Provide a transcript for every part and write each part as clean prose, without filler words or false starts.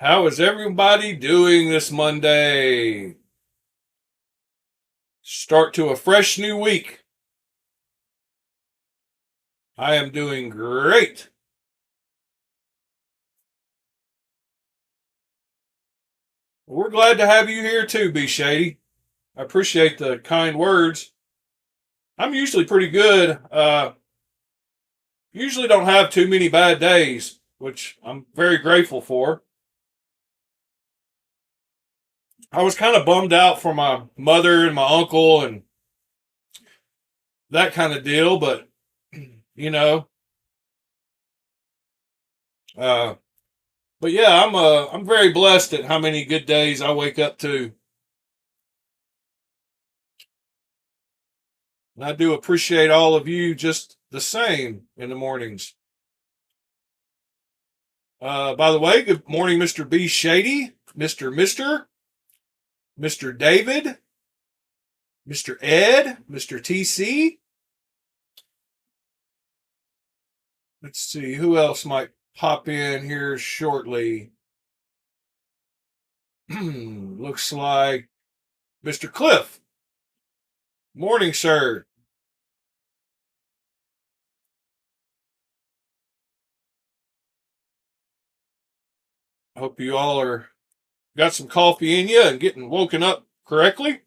How is everybody doing this Monday? Start to a fresh new week. I am doing great. We're glad to have you here too, B Shady. I appreciate the kind words. I'm usually pretty good. Usually don't have too many bad days, which I'm very grateful for. I was kind of bummed out for my mother and my uncle and that kind of deal, but you know, uh, but yeah, I'm very blessed at how many good days I wake up to. And I do appreciate all of you just the same in the mornings. By the way, good morning, Mr. B Shady, Mr. David, Mr. Ed, Mr. TC. Let's see, who else might pop in here shortly? Looks like Mr. Cliff. Morning, sir. I hope you all are got some coffee in you and getting woken up correctly.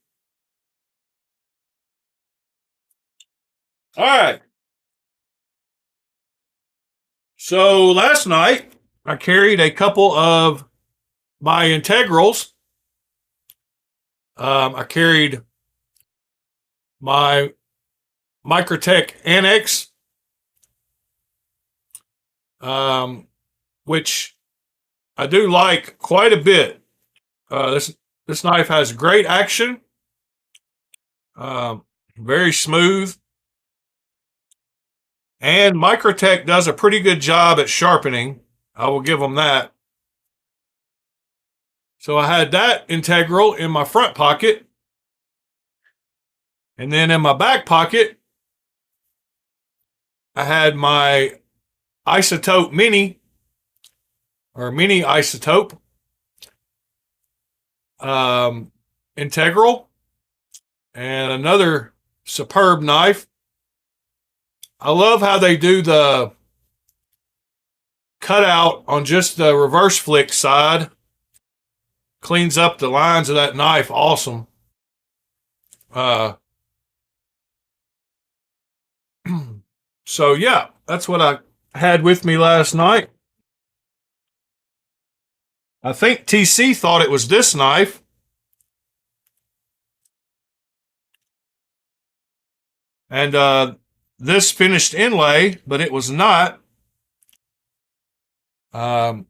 All right. So last night I carried a couple of my integrals. I carried my Microtech Annex, which I do like quite a bit. This knife has great action, very smooth, and Microtech does a pretty good job at sharpening. I will give them that. So I had that integral in my front pocket. And then in my back pocket, I had my Isotope Mini, or Mini Isotope integral, and another superb knife. I love how they do the cutout on just the reverse flick side. Cleans up the lines of that knife awesome. So yeah, that's what I had with me last night. I think TC thought it was this knife. And this finished inlay, but it was not. I'm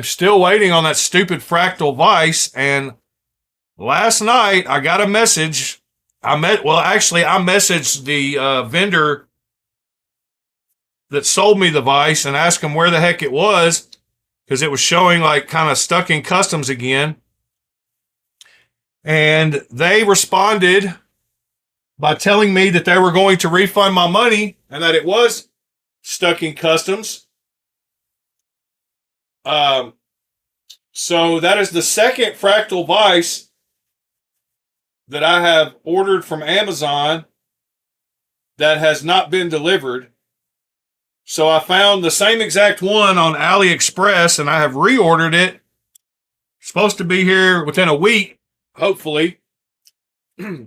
still waiting on that stupid fractal vise, and last night I got a message. I messaged the vendor that sold me the vise and asked him where the heck it was, because it was showing like kind of stuck in customs again. And they responded by telling me that they were going to refund my money and that it was stuck in customs. So that is the second fractal vise that I have ordered from Amazon that has not been delivered. So I found the same exact one on AliExpress and I have reordered it. It's supposed to be here within a week, hopefully.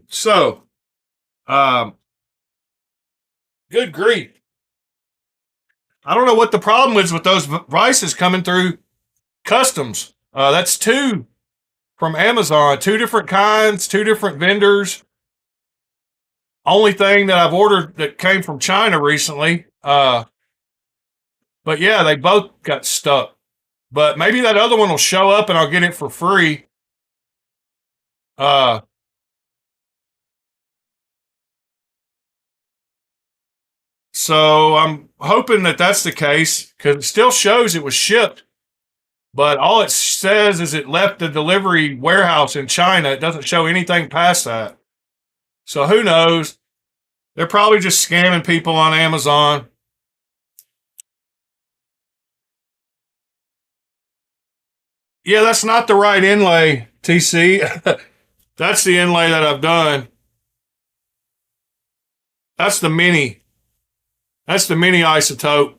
So, good grief. I don't know what the problem is with those vices coming through customs. That's two from Amazon, two different kinds, two different vendors. Only thing that I've ordered that came from China recently. But yeah, they both got stuck. But maybe that other one will show up and I'll get it for free. So I'm hoping that that's the case, because it still shows it was shipped. But all it says is it left the delivery warehouse in China. It doesn't show anything past that. So who knows? They're probably just scamming people on Amazon. Yeah, that's not the right inlay, TC. That's the inlay that I've done. That's the mini. That's the mini isotope.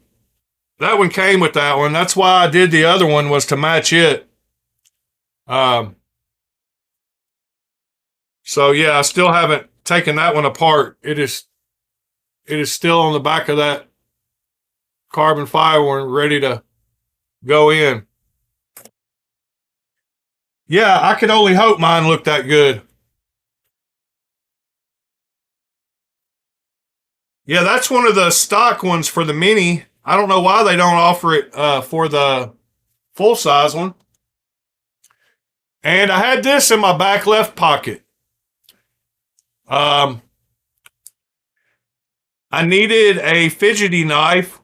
That one came with that one. That's why I did the other one, was to match it. Um, so yeah, I still haven't taken that one apart. It is still on the back of that carbon fiber one, ready to go in. Yeah, I could only hope mine looked that good. Yeah, that's one of the stock ones for the mini. I don't know why they don't offer it for the full size one. And I had this in my back left pocket. Um, I needed a fidgety knife,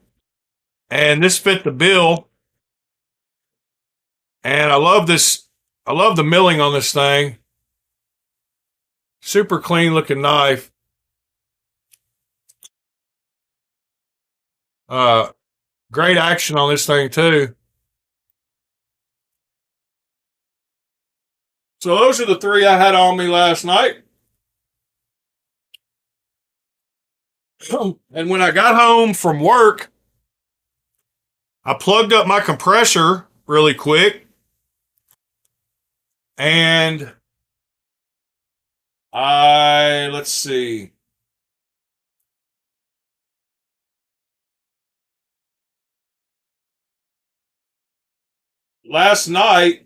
and this fit the bill. And I love this. I love the milling on this thing. Super clean looking knife. Uh, Great action on this thing too. So those are the three I had on me last night. And when I got home from work, I plugged up my compressor really quick, and let's see. Last night,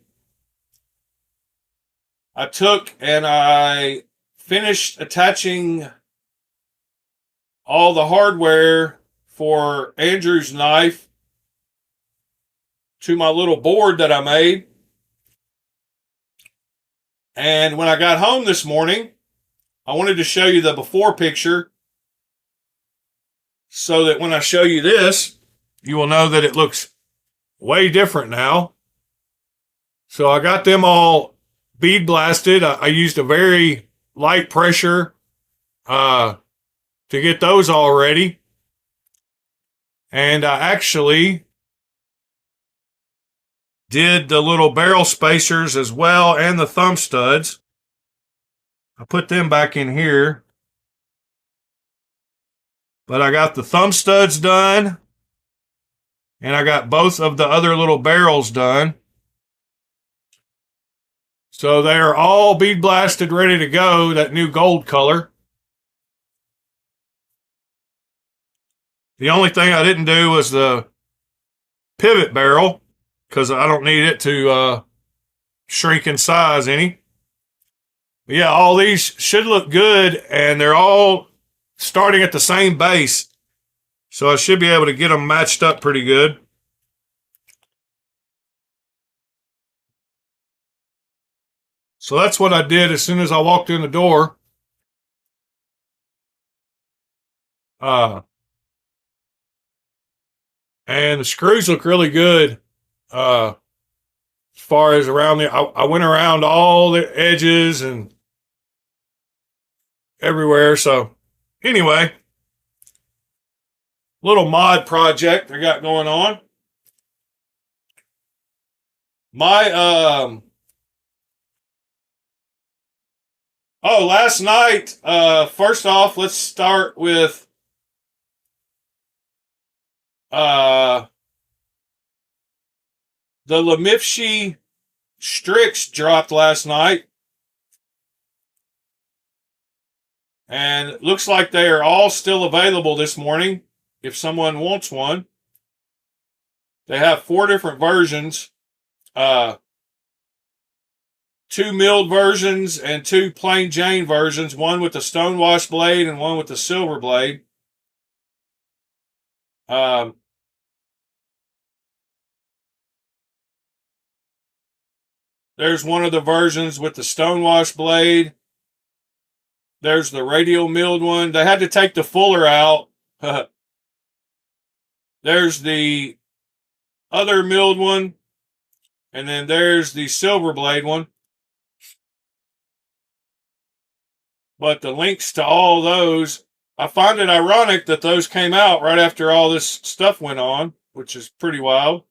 I took and I finished attaching all the hardware for Andrew's knife to my little board that I made. And when I got home this morning, I wanted to show you the before picture so that when I show you this, you will know that it looks way different now. So I got them all bead blasted. I used a very light pressure to get those all ready. And I actually did the little barrel spacers as well, and the thumb studs. I put them back in here. But I got the thumb studs done, and I got both of the other little barrels done. So they're all bead blasted, ready to go, that new gold color. The only thing I didn't do was the pivot barrel, because I don't need it to shrink in size any. But yeah, all these should look good, and they're all starting at the same base. So I should be able to get them matched up pretty good. So that's what I did as soon as I walked in the door. And the screws look really good. As far as around the, I went around all the edges and everywhere. So anyway, little mod project I got going on. My last night, first off, let's start with the Lemifshi Strix dropped last night. And it looks like they are all still available this morning if someone wants one. They have 4 different versions. 2 milled versions and 2 plain Jane versions, one with the stonewash blade and one with the silver blade. There's one of the versions with the stonewash blade. There's the radial milled one. They had to take the fuller out. There's the other milled one. And then there's the silver blade one. But the links to all those, I find it ironic that those came out right after all this stuff went on, which is pretty wild.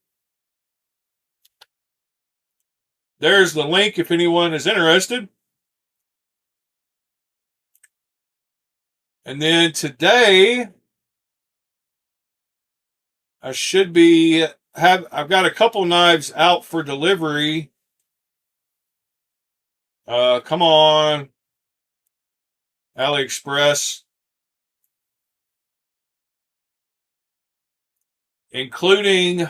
there's the link if anyone is interested. And then today, I should be I've got a couple knives out for delivery. Come on, AliExpress, including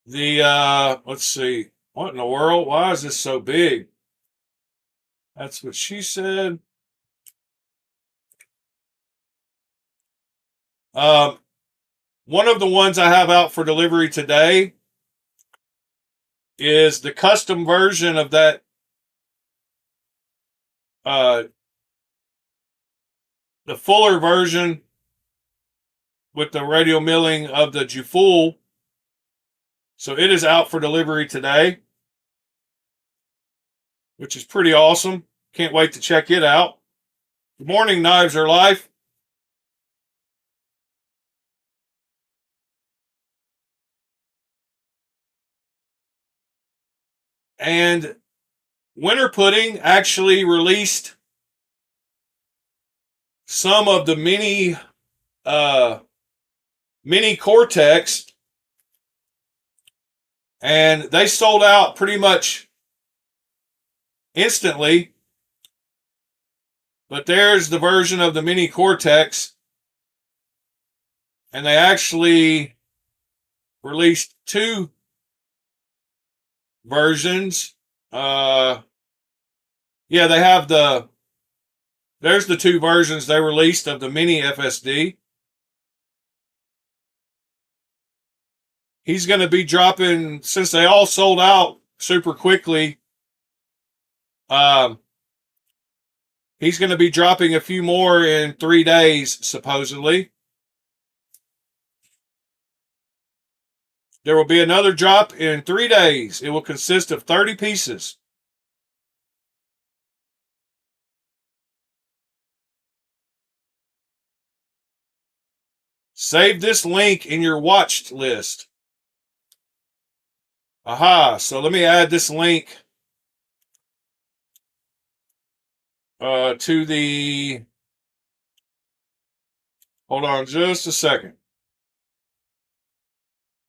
the let's see, what in the world? Why is this so big? That's what she said. One of the ones I have out for delivery today is the custom version of that the fuller version with the radial milling of the Jufull. So it is out for delivery today, which is pretty awesome. Can't wait to check it out. Good morning, Knives Are Life. And Winter Pudding actually released some of the mini Cortex, and they sold out pretty much instantly. But there's the version of the mini Cortex, and they actually released two versions. Yeah, they have there's the two versions they released of the mini FSD. He's going to be dropping, since they all sold out super quickly, he's going to be dropping a few more in 3 days, supposedly. There will be another drop in 3 days. It will consist of 30 pieces. Save this link in your watched list. Aha, so let me add this link to the, hold on just a second.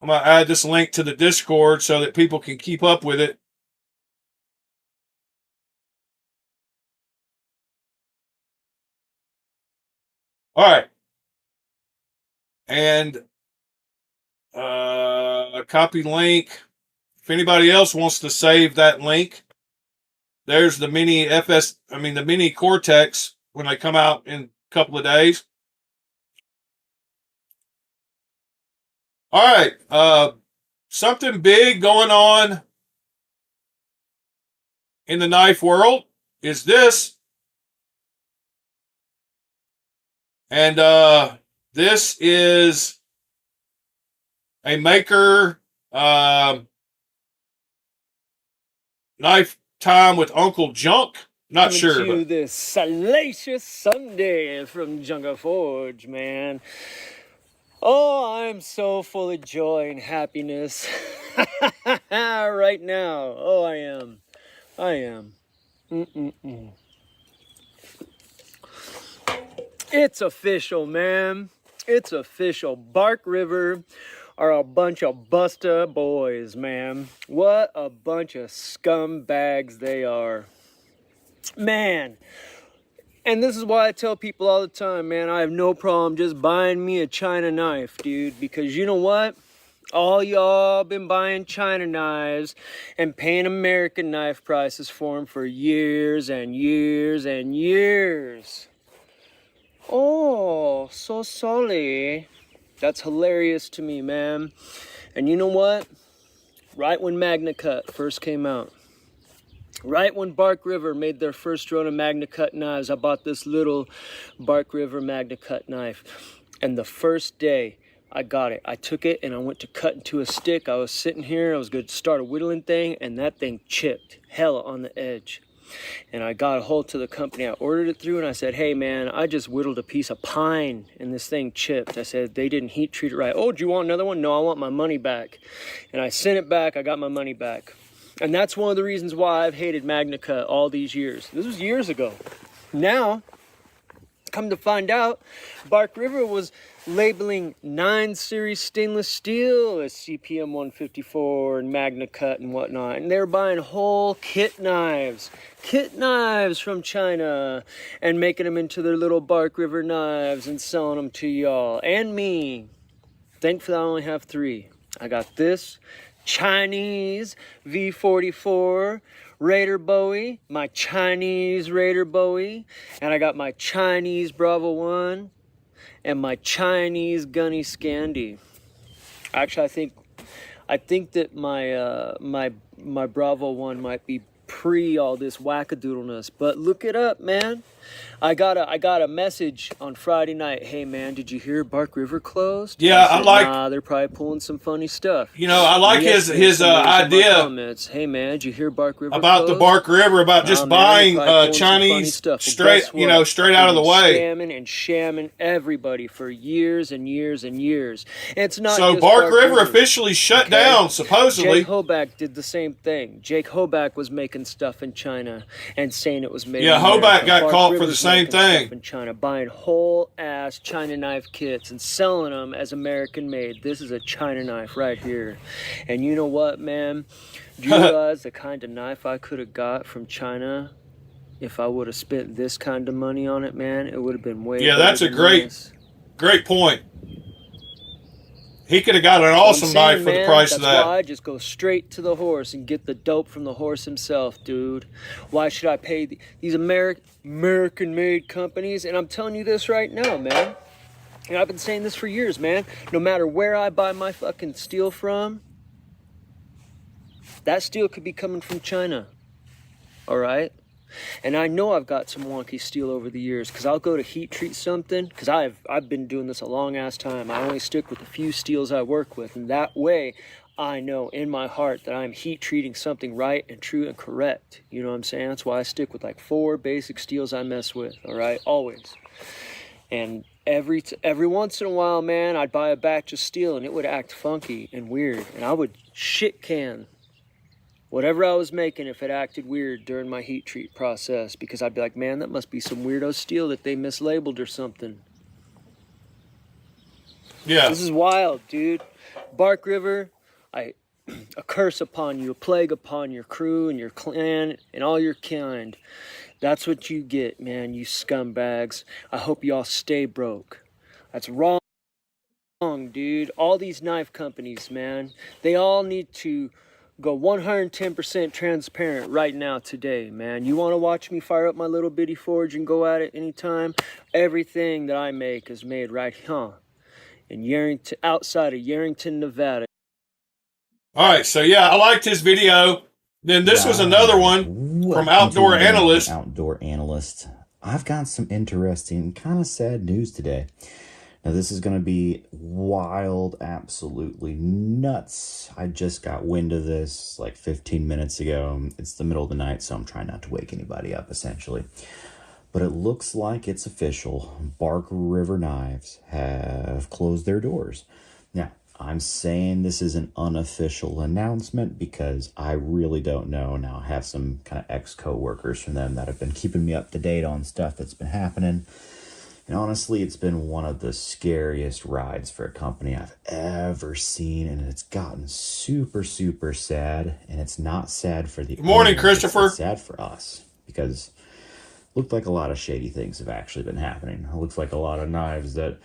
I'm going to add this link to the Discord so that people can keep up with it. All right. And copy link. If anybody else wants to save that link, there's the the mini Cortex when they come out in a couple of days. All right. Something big going on in the knife world is this. And this is a maker knife time with Uncle Junk. Not Coming sure. to this salacious Sunday from Jungle Forge, man. Oh, I'm so full of joy and happiness right now. Oh, I am. It's official, man. It's official. Bark River are a bunch of busta boys, man. What a bunch of scumbags they are. Man. And this is why I tell people all the time, man, I have no problem just buying me a China knife, dude. Because you know what? All y'all been buying China knives and paying American knife prices for them for years and years and years. Oh, so sorry. That's hilarious to me, man. And you know what? Right when Magna Cut first came out, right when Bark River made their first run of Magna Cut knives, I bought this little Bark River Magna Cut knife. And the first day I got it, I took it and I went to cut into a stick. I was sitting here, I was going to start a whittling thing, and that thing chipped hella on the edge. And I got a hold to the company I ordered it through, and I said, hey man, I just whittled a piece of pine and this thing chipped. I said, they didn't heat treat it right. Oh, do you want another one? No, I want my money back. And I sent it back, I got my money back. And that's one of the reasons why I've hated MagnaCut all these years. This was years ago. Now, come to find out, Bark River was labeling 9 series stainless steel as CPM 154 and MagnaCut and whatnot. And they're buying whole kit knives from China and making them into their little Bark River knives and selling them to y'all and me. Thankfully, I only have 3. I got this Chinese V44 Raider Bowie, my Chinese Raider Bowie, and I got my Chinese Bravo 1 and my Chinese Gunny Scandi. Actually, I think that my Bravo 1 might be pre all this wackadoodleness, but look it up, man. I got a message on Friday night. Hey man, did you hear Bark River closed? Yeah, I said, like. Nah, they're probably pulling some funny stuff. You know, I like his idea. Comments. Hey man, did you hear Bark River about closed? the Bark River, about just buying Chinese straight, straight out of the way. Scamming and shamming everybody for years and years and years. It's not so just Bark River officially shut down, supposedly. Jake Hoback did the same thing. Jake Hoback was making stuff in China and saying it was made. Yeah, in America. Hoback got Bark caught for River's the same making thing. stuff in China, buying whole ass China knife kits and selling them as American made. This is a China knife right here. And you know what, man? Do you realize the kind of knife I could have got from China if I would have spent this kind of money on it, man? It would have been way better that's a than great this. Great point. He could have got an awesome knife for the price of that. That's why I just go straight to the horse and get the dope from the horse himself, dude. Why should I pay these American-made companies? And I'm telling you this right now, man. And I've been saying this for years, man. No matter where I buy my fucking steel from, that steel could be coming from China. All right? And I know I've got some wonky steel over the years because I'll go to heat treat something because I've been doing this a long ass time. I only stick with the few steels I work with, and that way I know in my heart that I'm heat treating something right and true and correct. You know what I'm saying? That's why I stick with like 4 basic steels I mess with. All right, always. And every once in a while, man, I'd buy a batch of steel and it would act funky and weird, and I would shit can whatever I was making if it acted weird during my heat treat process, because I'd be like, man, that must be some weirdo steel that they mislabeled or something. Yeah. This is wild, dude. Bark River, a curse upon you, a plague upon your crew and your clan and all your kind. That's what you get, man, you scumbags. I hope you all stay broke. That's wrong, dude. All these knife companies, man, they all need to go 110% transparent right now today, man. You want to watch me fire up my little bitty forge and go at it anytime? Everything that I make is made right here in Yerington, outside of Yerington, Nevada. All right, so yeah, I liked his video. Then this was another one from Outdoor Analyst. Outdoor Analyst. I've got some interesting, kind of sad news today. Now, this is going to be wild, absolutely nuts. I just got wind of this like 15 minutes ago. It's the middle of the night, so I'm trying not to wake anybody up, essentially. But it looks like it's official. Bark River Knives have closed their doors. Now, I'm saying this is an unofficial announcement because I really don't know. Now, I have some kind of ex-co-workers from them that have been keeping me up to date on stuff that's been happening. And honestly, it's been one of the scariest rides for a company I've ever seen, and it's gotten super, super sad. And it's not sad for the Good morning, owners, Christopher. It's sad for us because it looked like a lot of shady things have actually been happening. It looks like a lot of knives that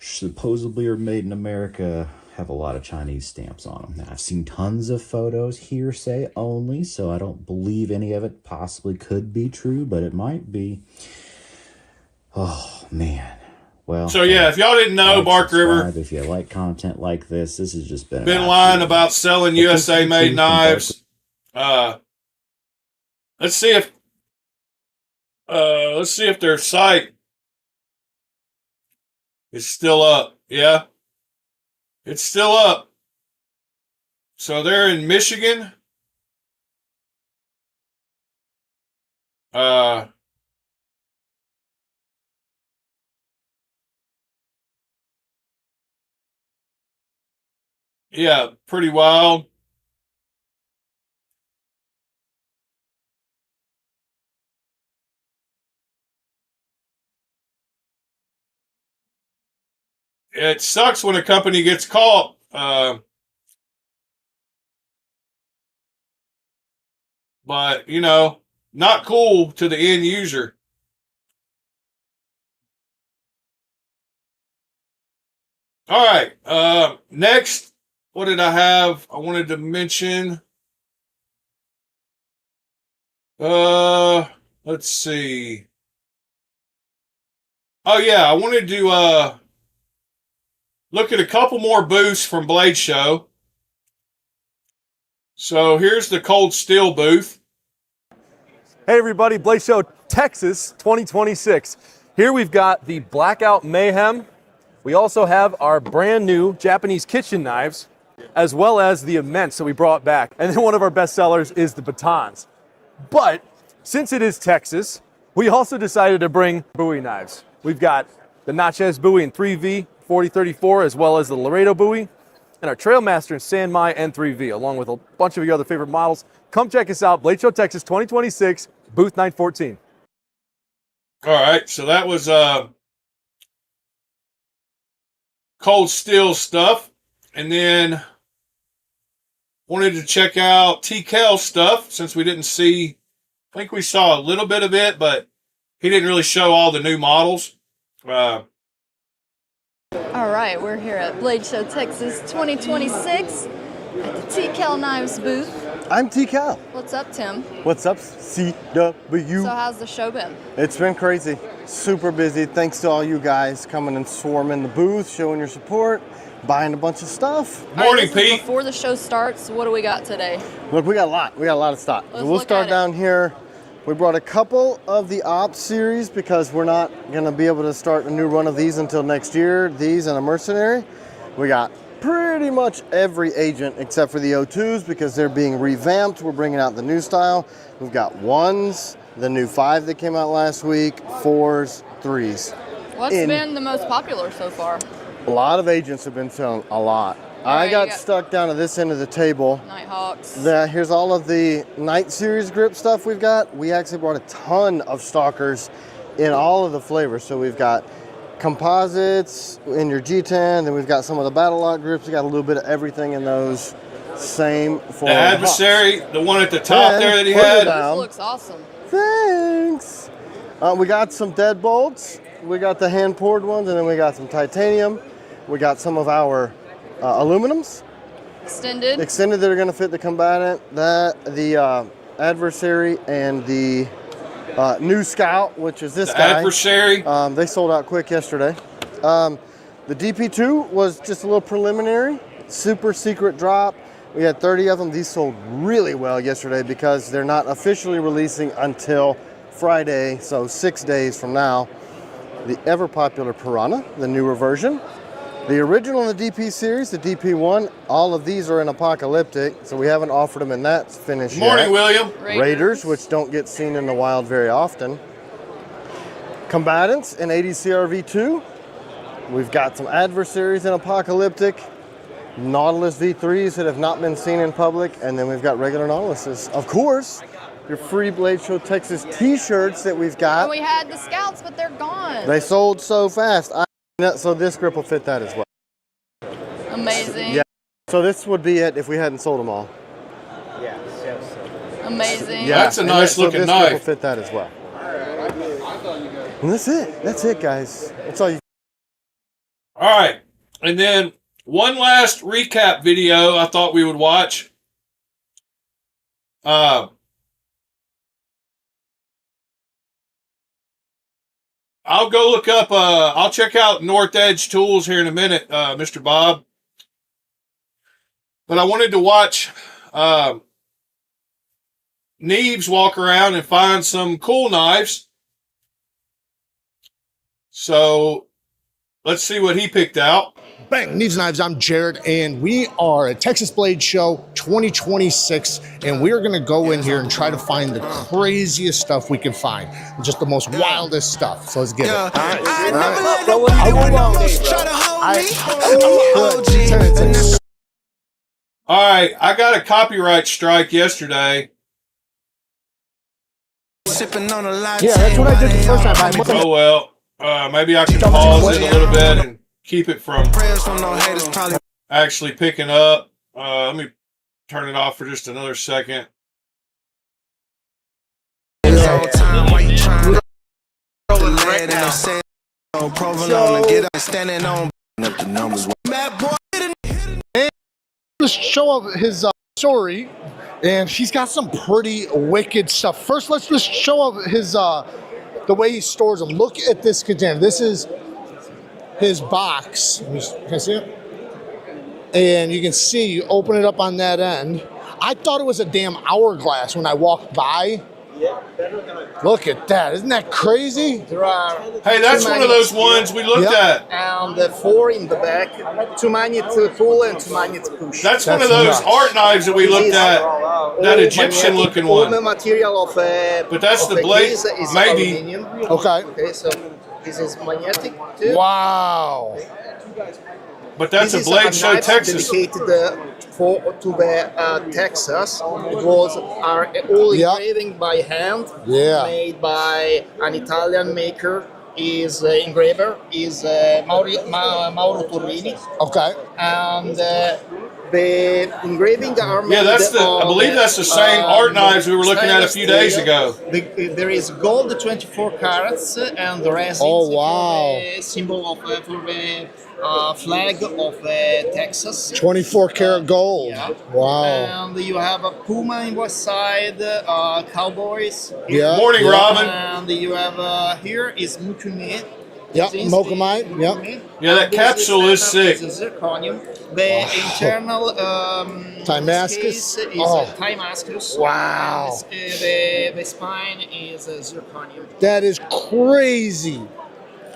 supposedly are made in America have a lot of Chinese stamps on them. Now, I've seen tons of photos, hearsay only, so I don't believe any of it possibly could be true, but it might be. Oh, man. Well, so yeah, if y'all didn't know, Bark River, if you like content like this has just been lying about selling USA made knives. Let's see if their site is still up. Yeah, it's still up. So they're in Michigan. Uh, yeah, pretty wild. It sucks when a company gets caught. But, you know, not cool to the end user. All right. Next, what did I have? I wanted to mention. Let's see. Oh yeah, I wanted to look at a couple more booths from Blade Show. So here's the Cold Steel booth. Hey everybody, Blade Show Texas 2026. Here we've got the Blackout Mayhem. We also have our brand new Japanese kitchen knives, as well as the Immense that we brought back. And then one of our best sellers is the batons. But since it is Texas, we also decided to bring Kubey knives. We've got the Natchez Bowie in 3V 4034, as well as the Laredo Bowie, and our Trailmaster in San Mai N3V, along with a bunch of your other favorite models. Come check us out, Blade Show Texas 2026, booth 914. All right, so that was Cold Steel stuff. And then wanted to check out TKL stuff since we didn't see, I think we saw a little bit of it, but he didn't really show all the new models. All right, we're here at Blade Show Texas 2026 at the TKL Knives booth. I'm TKL. What's up, Tim? What's up, CW? So how's the show been? It's been crazy. Super busy. Thanks to all you guys coming and swarming the booth, showing your support, buying a bunch of stuff. Morning, All right, Pete. Before the show starts, what do we got today? Look, we got a lot. We got a lot of stock. Let's We'll look start at it. down here. We brought a couple of the Ops series because we're not going to be able to start a new run of these until next year. These and a Mercenary. We got pretty much every agent except for the O2s because they're being revamped. We're bringing out the new style. We've got 1s, the new 5 that came out last week, 4s, 3s. What's been the most popular so far? A lot of agents have been selling a lot. I right, got you got- stuck down to this end of the table. Nighthawks. Here's all of the Night Series grip stuff we've got. We actually brought a ton of stalkers in all of the flavors. So we've got composites in your G10, then we've got some of the Battle Lock grips. We got a little bit of everything in those. Same for The Adversary, the one at the top And there that he further had. down- This looks awesome. Thanks. We got some deadbolts. We got the hand poured ones, and then we got some titanium. We got some of our aluminums Extended. extended that are going to fit the combatant. The Adversary and the new Scout, which is this The guy. Adversary. They sold out quick yesterday. The DP2 was just a little preliminary, super secret drop. We had 30 of them. These sold really well yesterday because they're not officially releasing until Friday, so 6 days from now. The ever popular Piranha, the newer version. The original in the DP series, the DP1, all of these are in Apocalyptic, so we haven't offered them in that finish Morning, yet. William. Raiders, which don't get seen in the wild very often. Combatants in 80 CRV2. We've got some Adversaries in Apocalyptic. Nautilus V3s that have not been seen in public, and then we've got regular Nautiluses. Of course, your free Blade Show Texas t-shirts that we've And got. we had the Scouts, but they're gone. They sold so fast. So this grip will fit that as well. Amazing. Yeah. So this would be it if we hadn't sold them all. Amazing. Yeah, That's a and nice so looking this grip will knife. fit that as well. And that's it. That's it, guys. That's all you. All right. And then one last recap video I thought we would watch. I'll go look up, I'll check out North Edge Tools here in a minute, Mr. Bob. But I wanted to watch Neves walk around and find some cool knives. So let's see what he picked out. Bang, Knives Knives, I'm Jared, and we are at Texas Blade Show 2026, and we are going to go in here and try to find the craziest stuff we can find, just the most wildest stuff. So let's get it. All right, I got a copyright strike yesterday. Yeah, that's what I did the first time. Oh well, maybe I can pause it a little bit and keep it from actually picking up. Let me turn it off for just another second. Just show up his story, and he's got some pretty wicked stuff. First, let's just show up his the way he stores them. Look at this container. This is his box. Can I see it? And you can see, you open it up on that end. I thought it was a damn hourglass when I walked by. Look at that. Isn't that crazy? There are Hey, that's one of those ones we looked at. and the 4 in the back, 2 magnet to pull and 2 magnet to push. That's one of those nuts. art knives that we looked at. That Egyptian looking All the one. material of But that's of the blade, case is maybe. aluminum. Okay. Okay, so this is magnetic too. Wow. But that's This a is Blade Show knife Texas. dedicated to the Texas. It was all engraving by hand, Yeah. made by an Italian maker. Is engraver is Mauro Torrini, Okay. and the engraving are made. Yeah, that's the. I believe that's the same art knives we were looking at a few days ago. There is gold 24 carats, and the rest Oh, is wow. for the symbol of for the flag of Texas. 24 karat gold. Yeah. Wow. And you have a Puma in one side, Cowboys. Yeah. Morning, yeah. Robin. And you have here is Mukune. Yep, Mokamite, yep. Yeah, that capsule is sick. This is zirconium. The internal Timascus? case is Oh. Timascus. Wow. And, the spine is zirconium. That is crazy.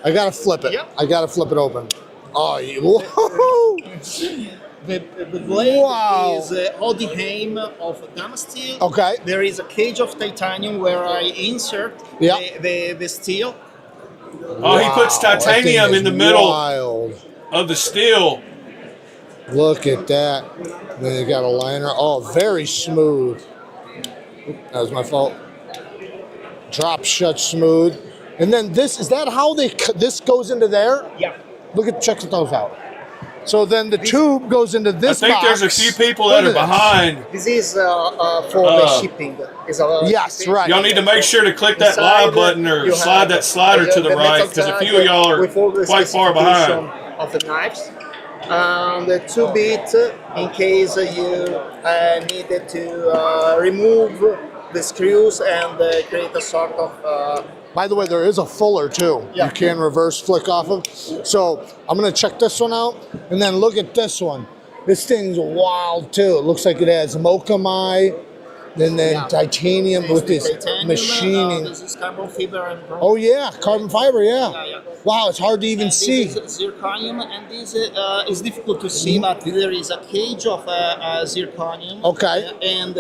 I gotta flip it. Yep. I gotta flip it open. Oh, whoa. The blade Wow. is Odenwolf of Damasteel. Okay. There is a cage of titanium where I insert Yeah. the steel. Oh, he puts Wow, that thing titanium is in the middle Wild. of the steel. Look at that. Then you got a liner. Oh, very smooth. That was my fault. Drop shut smooth. And then this, is that how this goes into there? Yeah. Check those out. So then the tube goes into I this think box. there's a few people that are Look at this. behind. This is for the shipping. Is Yes, right. Y'all need to make sure to click that live button or slide that slider to the right, because a few of y'all are quite far behind. Of the knives. The 2-bit in case you needed to remove the screws and create a sort of. By the way, there is a fuller too. Yeah. You can reverse flick off of. So I'm gonna check this one out, and then look at this one. This thing's wild too. It looks like it has Mokamai, and then titanium with this Titanium, machining. this is carbon fiber and bronze. Oh yeah, carbon fiber. Yeah. Yeah. Wow, it's hard to even And see. This is zirconium, and this is difficult to see, but there is a cage of zirconium. Okay. And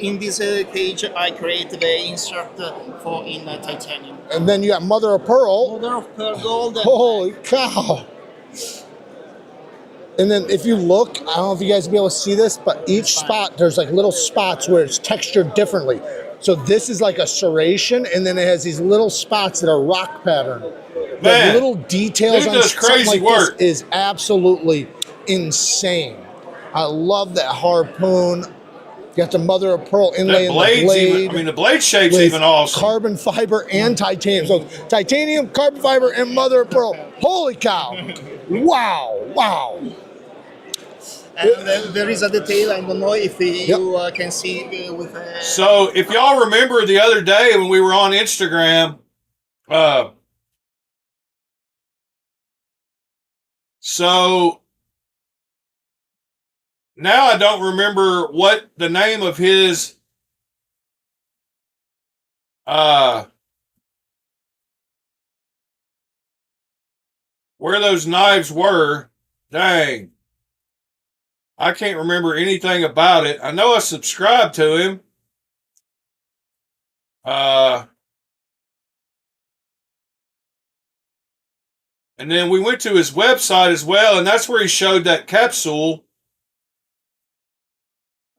in this cage, I create the insert for in titanium. And then you got mother of pearl. Mother of pearl gold. And Holy cow! And then if you look, I don't know if you guys will be able to see this, but each spot, there's like little spots where it's textured differently. So this is like a serration, and then it has these little spots that are rock pattern. The Man, little details dude on does something crazy like work. this is absolutely insane. I love that harpoon. You got the mother of pearl inlay That in the blade's blade. even, I mean, the blade shape's with even awesome. carbon fiber and titanium. So titanium, carbon fiber, and mother of pearl. Holy cow! Wow! Wow! And there is a detail. I don't know if you can see with. So if y'all remember the other day when we were on Instagram, so now I don't remember what the name of his where those knives were. Dang. I can't remember anything about it. I know I subscribed to him. And then we went to his website as well, and that's where he showed that capsule.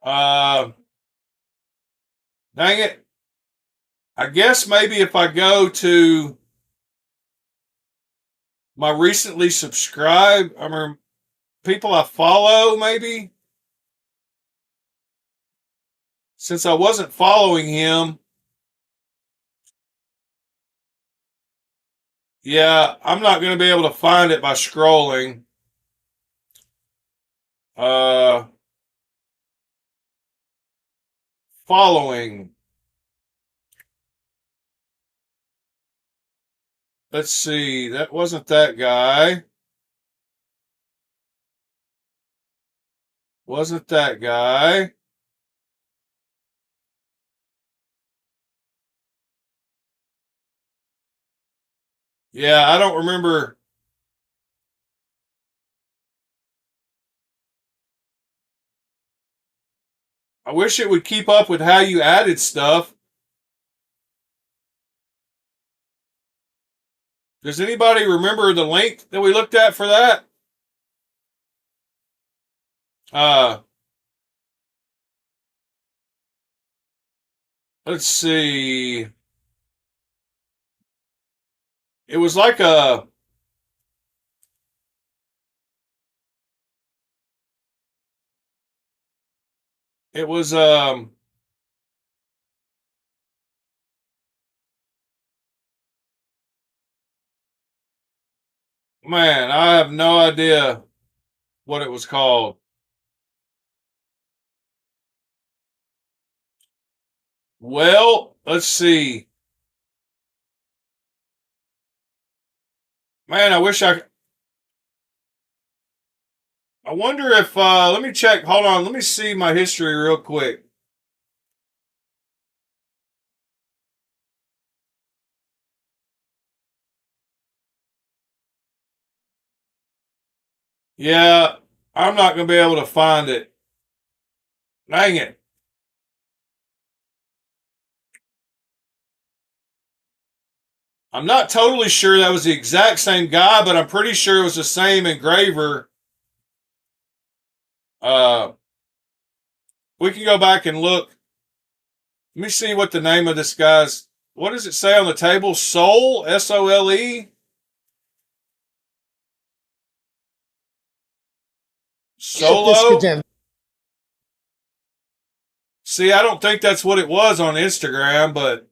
Dang it. I guess maybe if I go to my recently subscribed, I mean, people I follow, maybe. Since I wasn't following him, yeah, I'm not going to be able to find it by scrolling. Following. Let's see. That wasn't that guy. Wasn't that guy. Yeah, I don't remember. I wish it would keep up with how you added stuff. Does anybody remember the link that we looked at for that? Let's see. It was like a. It was man, I have no idea what it was called. Well, let's see. Man, I wish I wonder if let me check. Hold on, let me see my history real quick. Yeah, I'm not going to be able to find it. Dang it. I'm not totally sure that was the exact same guy, but I'm pretty sure it was the same engraver. We can go back and look. Let me see what the name of this guy's. What does it say on the table? Sole? S-O-L-E? Solo? See, I don't think that's what it was on Instagram, but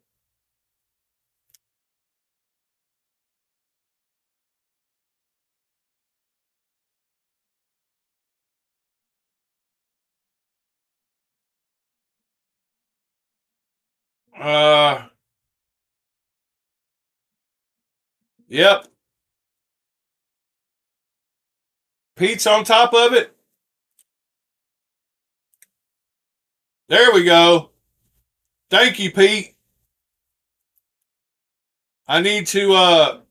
yep. Pete's on top of it. There we go. Thank you, Pete. I need to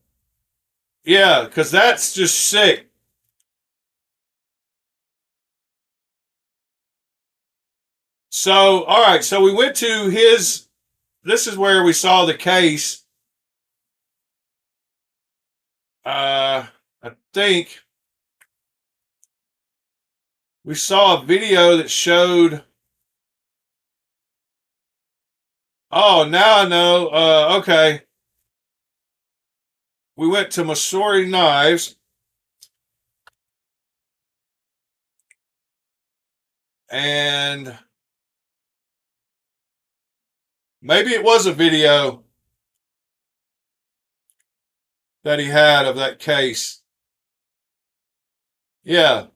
yeah, because that's just sick. So, all right, so we went to his, this is where we saw the case. I think we saw a video that showed, oh, now I know, okay. We went to Missouri Knives, and maybe it was a video that he had of that case. Yeah.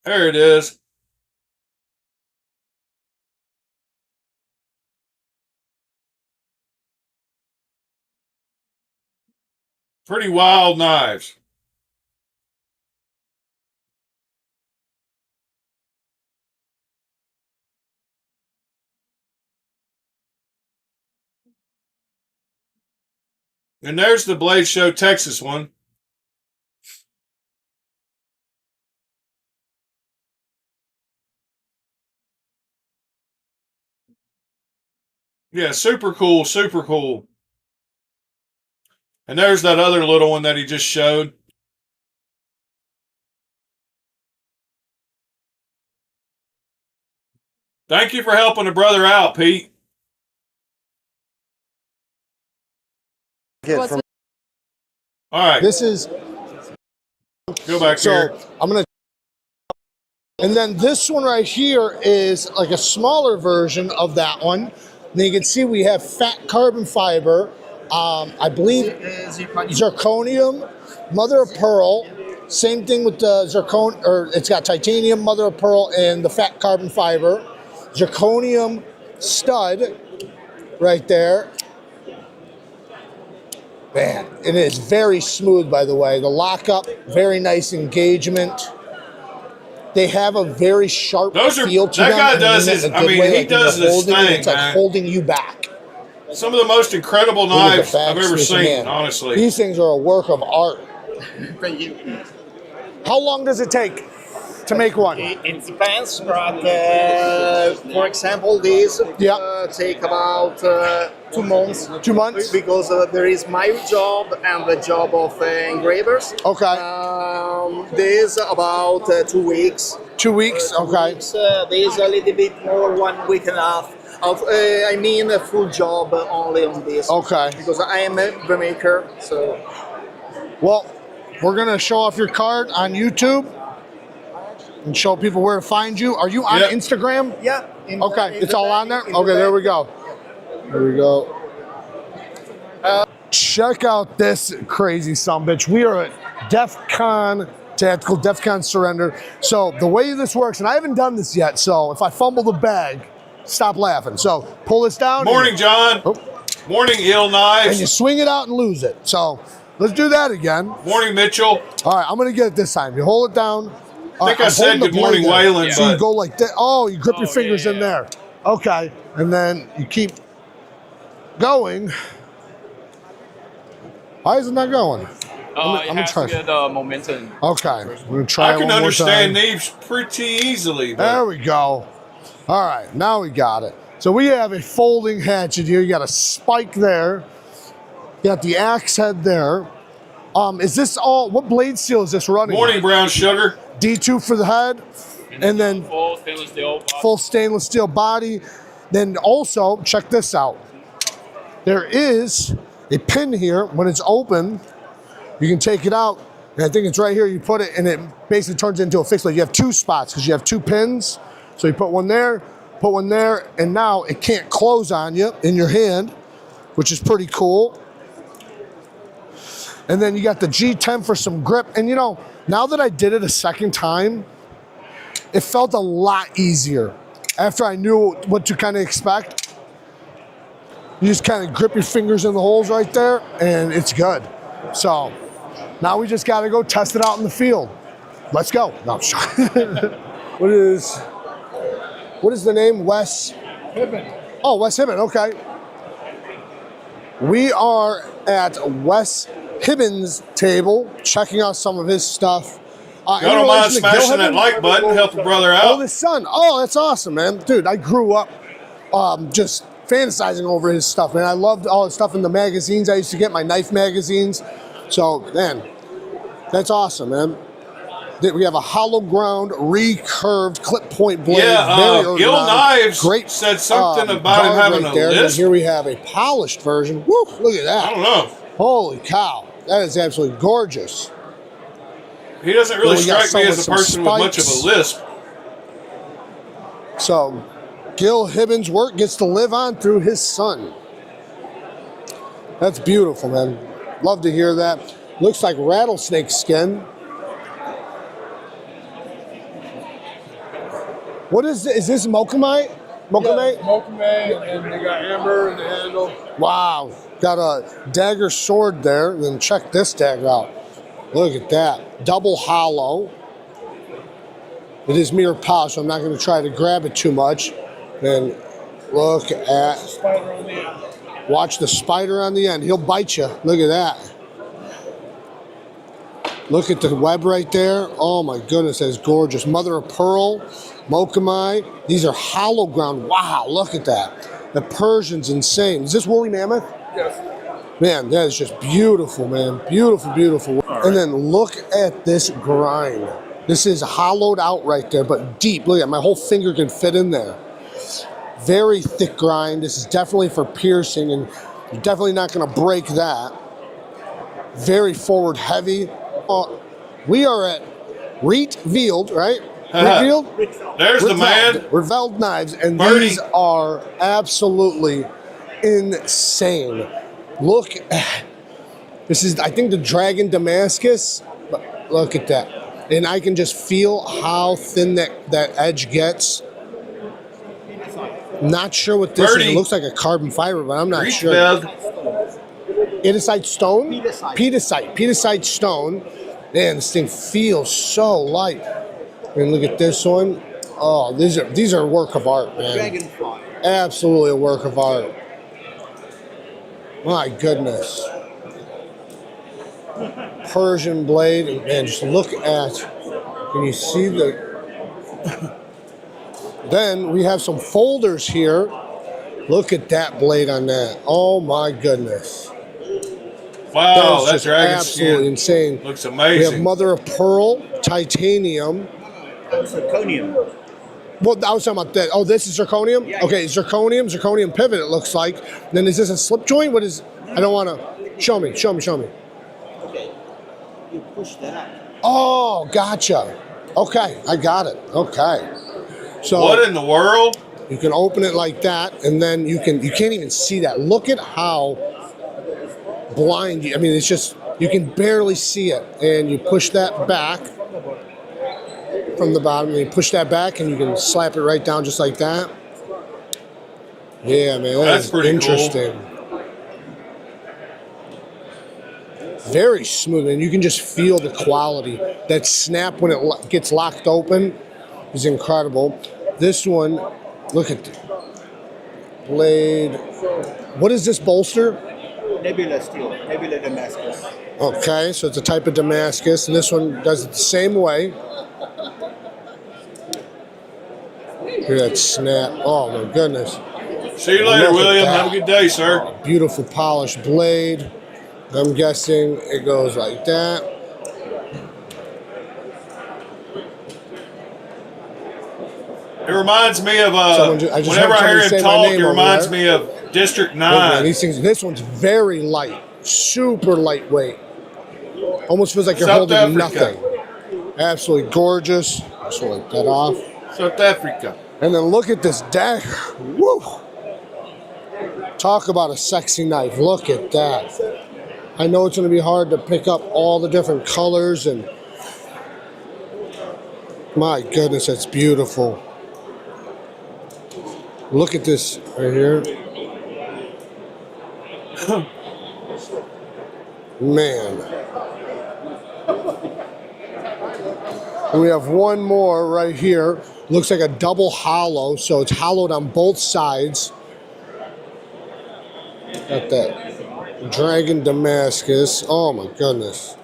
There it is. Pretty wild knives. And there's the Blade Show Texas one. Yeah, super cool, super cool. And there's that other little one that he just showed. Thank you for helping a brother out, Pete. Get from All right, This is go back so here. I'm gonna. And then this one right here is like a smaller version of that one. And you can see we have fat carbon fiber. I believe zirconium, mother of pearl. Same thing with the zircon, or it's got titanium, mother of pearl, and the fat carbon fiber. Zirconium stud right there. Man, it is very smooth, by the way. The lockup, very nice engagement. They have a very sharp feel to them. That guy does his, I mean, he does his thing, it's like man. holding you back. Some of the most incredible Look at the knives back I've ever station, seen, man. honestly. These things are a work of art. Thank you. How long does it take to make one? It depends, but for example, these take about 2 months. 2 months? Because there is my job and the job of engravers. Okay. This about 2 weeks. 2 weeks? Okay. This a little bit more, 1 week and a half. I mean a full job only on this. Okay. Because I am the maker, so. Well, we're going to show off your card on YouTube and show people where to find you. Are you on Instagram? Yeah. Okay, it's all on there? Okay, there we go. There we go. Check out this crazy sumbitch. We are at DEF CON Tactical, DEF CON Surrender. So the way this works, and I haven't done this yet, so if I fumble the bag, stop laughing. So pull this down. Morning, John. Morning, Ill Knives. And you swing it out and lose it. So let's do that again. Morning, Mitchell. All right, I'm going to get it this time. You hold it down. I think I said good morning, Waylon. So you go like that. Oh, you grip your fingers in there. Okay, and then you keep going. Why is it not going? I'm gonna try to get the momentum. Okay, I'm gonna try. I can understand these pretty easily. But There we go. All right, now we got it. So we have a folding hatchet here. You got a spike there. You got the axe head there. Is this all? What blade steel is this running? Morning, brown sugar. D2 for the head, and then full stainless steel. Full stainless steel body. Then also check this out. There is a pin here. When it's open, you can take it out, and I think it's right here. You put it, and it basically turns into a fixed blade. You have 2 spots because you have 2 pins. So you put one there, and now it can't close on you in your hand, which is pretty cool. And then you got the G10 for some grip. And you know, now that I did it a second time, it felt a lot easier. After I knew what to kind of expect, you just kind of grip your fingers in the holes right there, and it's good. So now we just got to go test it out in the field. Let's go. No, I'm sorry. What is the name? Wes Hibben. Oh, Wes Hibben. Okay. We are at Wes Hibben's table, checking out some of his stuff. Don't mind smashing that like button, help a brother out. Oh, his son. Oh, that's awesome, man. Dude, I grew up just fantasizing over his stuff, man. I loved all his stuff in the magazines. I used to get my knife magazines. So, man, that's awesome, man. We have a hollow ground, recurved clip point blade. Yeah, very Gil ergonomic. Knives Great, said something about him guard having right a there. And lisp. here we have a polished version. Woo, look at that. I don't know. Holy cow. That is absolutely gorgeous. He doesn't really Well, we got strike me some as a with person some with much of a spikes. lisp. So, Gil Hibben's work gets to live on through his son. That's beautiful, man. Love to hear that. Looks like rattlesnake skin. What is this, Mokamite? Mokamite? Yeah, Mokamite, and they got amber in the handle. Wow. Got a dagger sword there. Then check this dagger out. Look at that. Double hollow. It is mirror polished, so I'm not going to try to grab it too much. And Look at, watch the spider on the end. He'll bite you. Look at that. Look at the web right there. Oh my goodness, that's gorgeous. Mother of pearl, mokamai. These are hollow ground. Wow, look at that. The Persian's insane. Is this woolly mammoth? Yes. Man, that is just beautiful, man. Beautiful, beautiful. Right. And then look at this grind. This is hollowed out right there, but deep. Look at it. My whole finger can fit in there. Very thick grind. This is definitely for piercing, and you're definitely not going to break that. Very forward heavy. We are at Rietveld, right? Rietveld? There's the man. Rietveld Knives, and Birdie. these are absolutely insane. Look at this is, I think, the Dragon Damascus. But look at that. And I can just feel how thin that edge gets. Not sure what this is. It looks like a carbon fiber, but I'm not sure. Edesite stone? Pedicite stone. Man, this thing feels so light. And look at this one. Oh, these are a work of art, man. Absolutely a work of art. My goodness. Persian blade, man, just look at, can you see the, then we have some folders here. Look at that blade on that. Oh my goodness. Wow, that is dragon absolutely skin insane. looks amazing. We have mother of pearl, titanium. Zirconium. Well, I was talking about that. Oh, this is zirconium? Yeah. Okay, zirconium pivot, it looks like. Then is this a slip joint? What is, I don't want to, show me. Okay, you push that. Oh, gotcha. Okay, I got it. Okay. So what in the world? You can open it like that, and then you can't even see that. Look at how blind you, I mean, it's just, you can barely see it. And you push that back from the bottom, and you push that back, and you can slap it right down just like that. Yeah, man, That's pretty interesting. Cool. Very smooth, and you can just feel the quality. That snap when it gets locked open is incredible. This one, look at the blade. What is this bolster? Nebula steel, Nebula Damascus. Okay, so it's a type of Damascus, and this one does it the same way. Hear that snap. Oh my goodness. See you later, William. Have a good day, sir. Oh, beautiful polished blade. I'm guessing it goes like that. It reminds me of I whenever I hear him talk, it reminds me of District 9. Man, these things. This one's very light, super lightweight. Almost feels like you're South holding Africa. nothing. Absolutely gorgeous. Just wipe that off. South Africa. And then look at this dagger. Woo! Talk about a sexy knife. Look at that. I know it's going to be hard to pick up all the different colors, and my goodness, that's beautiful. Look at this right here. Man. And we have one more right here. Looks like a double hollow, so it's hollowed on both sides. Got that Dragon Damascus. Oh my goodness.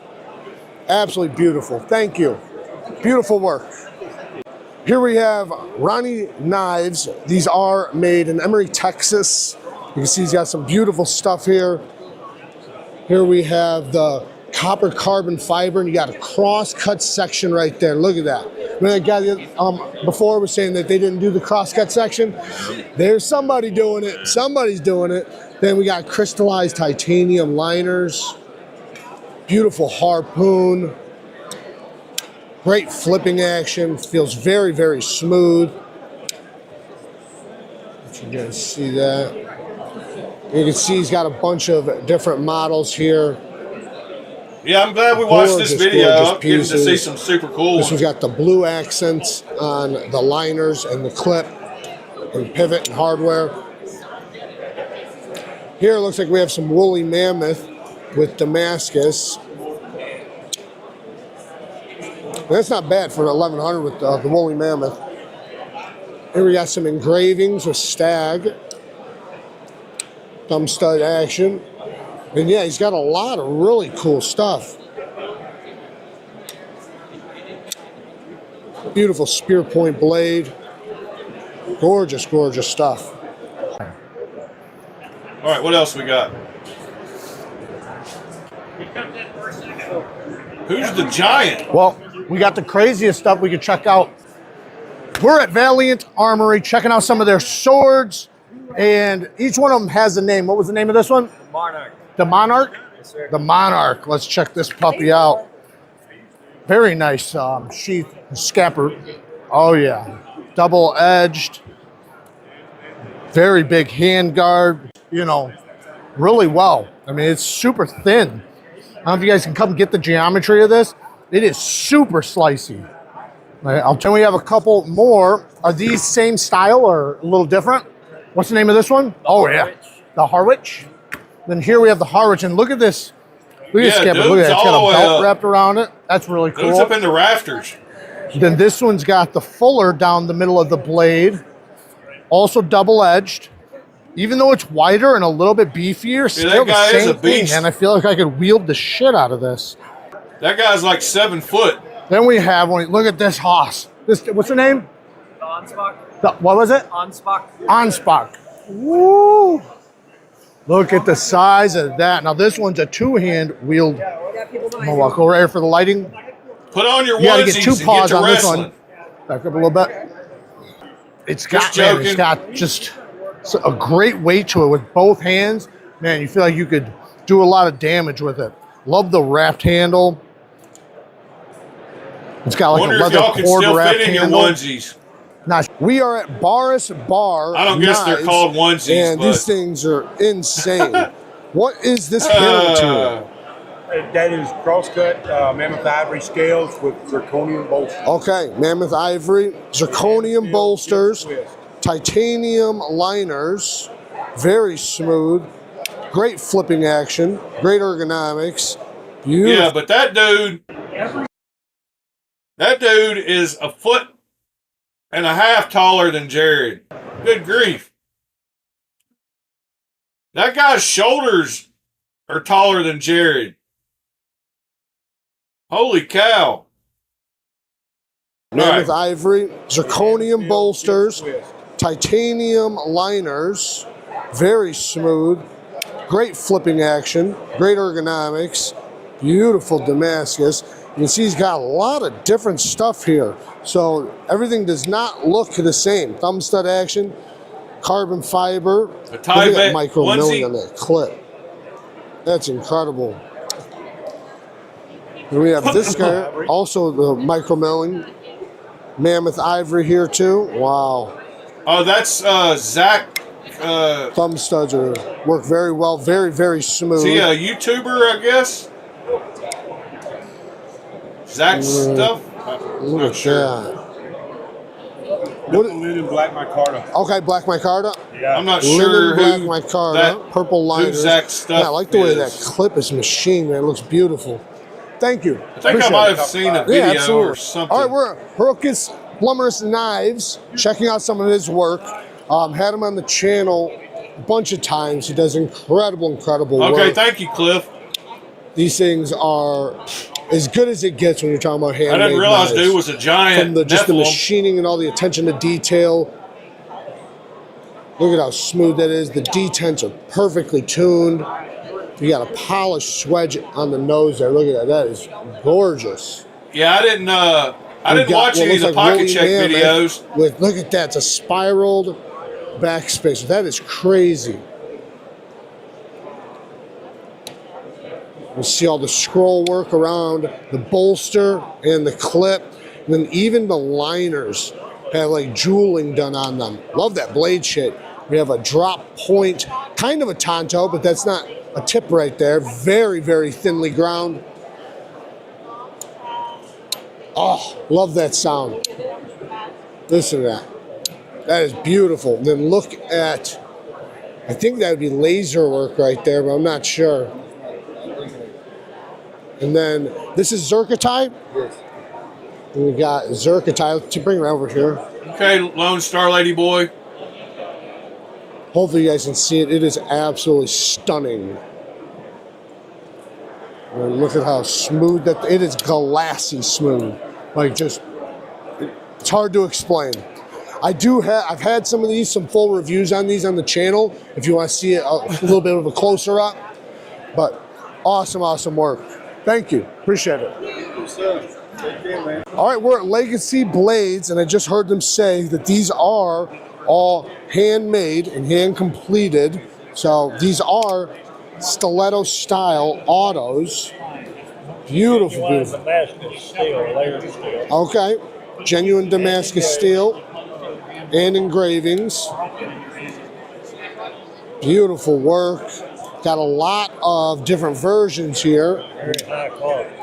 Absolutely beautiful. Thank you. Beautiful work. Here we have Ronnie Knives. These are made in Emory, Texas. You can see he's got some beautiful stuff here. Here we have the copper carbon fiber, and you got a cross-cut section right there. Look at that. When that guy before was saying that they didn't do the cross-cut section, there's somebody doing it. Somebody's doing it. Then we got crystallized titanium liners. Beautiful harpoon. Great flipping action. Feels very, very smooth. You guys see that? You can see he's got a bunch of different models here. Yeah, I'm glad we watched this video. I'm getting to see some super cool This one's got the blue accents on the liners and the clip and pivot and hardware. Here it looks like we have some woolly mammoth with Damascus. That's not bad for an 1100 with the woolly mammoth. Here we got some engravings with stag, thumb stud action. And yeah, he's got a lot of really cool stuff. Beautiful spear point blade. Gorgeous, gorgeous stuff. All right, what else we got? Who's the giant? Well, we got the craziest stuff we could check out. We're at Valiant Armory checking out some of their swords, and each one of them has a name. What was the name of this one? The Monarch. The Monarch? Yes, sir. The Monarch. Let's check this puppy out. Very nice sheath, scabbard. Oh yeah, double-edged. Very big hand guard. You know, really well. I mean, it's super thin. I don't know if you guys can come get the geometry of this. It is super slicey. Right, I'll tell you, we have a couple more. Are these same style or a little different? What's the name of this one? Oh yeah, the Harwich. Then here we have the Harwich, and look at this. Look at this scabbard. Look at that. It's got a belt wrapped around it. That's really cool. It's up in the rafters. Then this one's got the fuller down the middle of the blade. Also double-edged. Even though it's wider and a little bit beefier, still the same thing, and I feel like I could wield the shit out of this. That guy's like 7 foot. Then we have one. Look at this hoss. This, what's the name? The Ansbach. What was it? Ansbach. Ansbach. Woo! Look at the size of that. Now this one's a two-hand wield. I'm gonna walk over here for the lighting. Put on your onesies. You gotta get two and paws get to on this wrestling. one. Back up a little bit. It's got just a great weight to it with both hands. Man, you feel like you could do a lot of damage with it. Love the wrapped handle. It's got like a leather cord wrapped handle. Onesies. Now, we are at Boris Bar. I don't guess they're called onesies, and these things are insane. What is this hair material? That is cross-cut mammoth ivory scales with zirconium bolsters. Okay, mammoth ivory, zirconium bolsters, titanium liners, very smooth, great flipping action, great ergonomics. Beautiful. Yeah, but that dude is 1.5 foot taller than Jared. Good grief. That guy's shoulders are taller than Jared. Holy cow. Mammoth ivory, zirconium bolsters, titanium liners, very smooth, great flipping action, great ergonomics, beautiful Damascus. You can see he's got a lot of different stuff here. So everything does not look the same. Thumb stud action, carbon fiber. Look at that micro milling on that clip. That's incredible. And we have this guy, also the micro milling. Mammoth ivory here too. Wow. Oh, that's Zach. Thumb studs work very well, very, very smooth. Is he a YouTuber, I guess? Zach's stuff? Look at that. Linen black micarta. Okay, black micarta. Yeah. I'm not sure Linen black micarta, purple liners. Who Zach's stuff I like the way that clip is machined, man. It looks beautiful. Thank you. I think I might have seen a video or something. All right, we're at Kubey Knives, checking out some of his work. Had him on the channel a bunch of times. He does incredible work. Okay, thank you, Cliff. These things are as good as it gets when you're talking about handmade. I didn't realize knives. dude was a giant. From just the machining and all the attention to detail. Look at how smooth that is. The detents are perfectly tuned. You got a polished swedge on the nose there. Look at that. That is gorgeous. Yeah, I didn't watch any of the pocket check videos. Look at that. It's a spiraled backspacer. That is crazy. You see all the scroll work around the bolster and the clip. And then even the liners have like jeweling done on them. Love that blade shape. We have a drop point, kind of a tanto, but that's not a tip right there. Very, very thinly ground. Oh, love that sound. Listen to that. That is beautiful. Then look at, I think that would be laser work right there, but I'm not sure. And then this is Zircotite. Yes. And we got Zircotite. To bring it over here. Okay, Lone Star Lady Boy. Hopefully you guys can see it. It is absolutely stunning. And look at how smooth that it is, glassy smooth. Like just, it's hard to explain. I've had some of these, some full reviews on these on the channel if you want to see it a little bit of a closer up. But awesome, awesome work. Thank you. Appreciate it. Thank you, sir. Take care, man. All right, we're at Legacy Blades, and I just heard them say that these are all handmade and hand completed. So these are stiletto style autos. Beautiful, beautiful. Damascus steel, layered steel. Okay, genuine Damascus steel and engravings. Beautiful work. Got a lot of different versions here. Very high quality.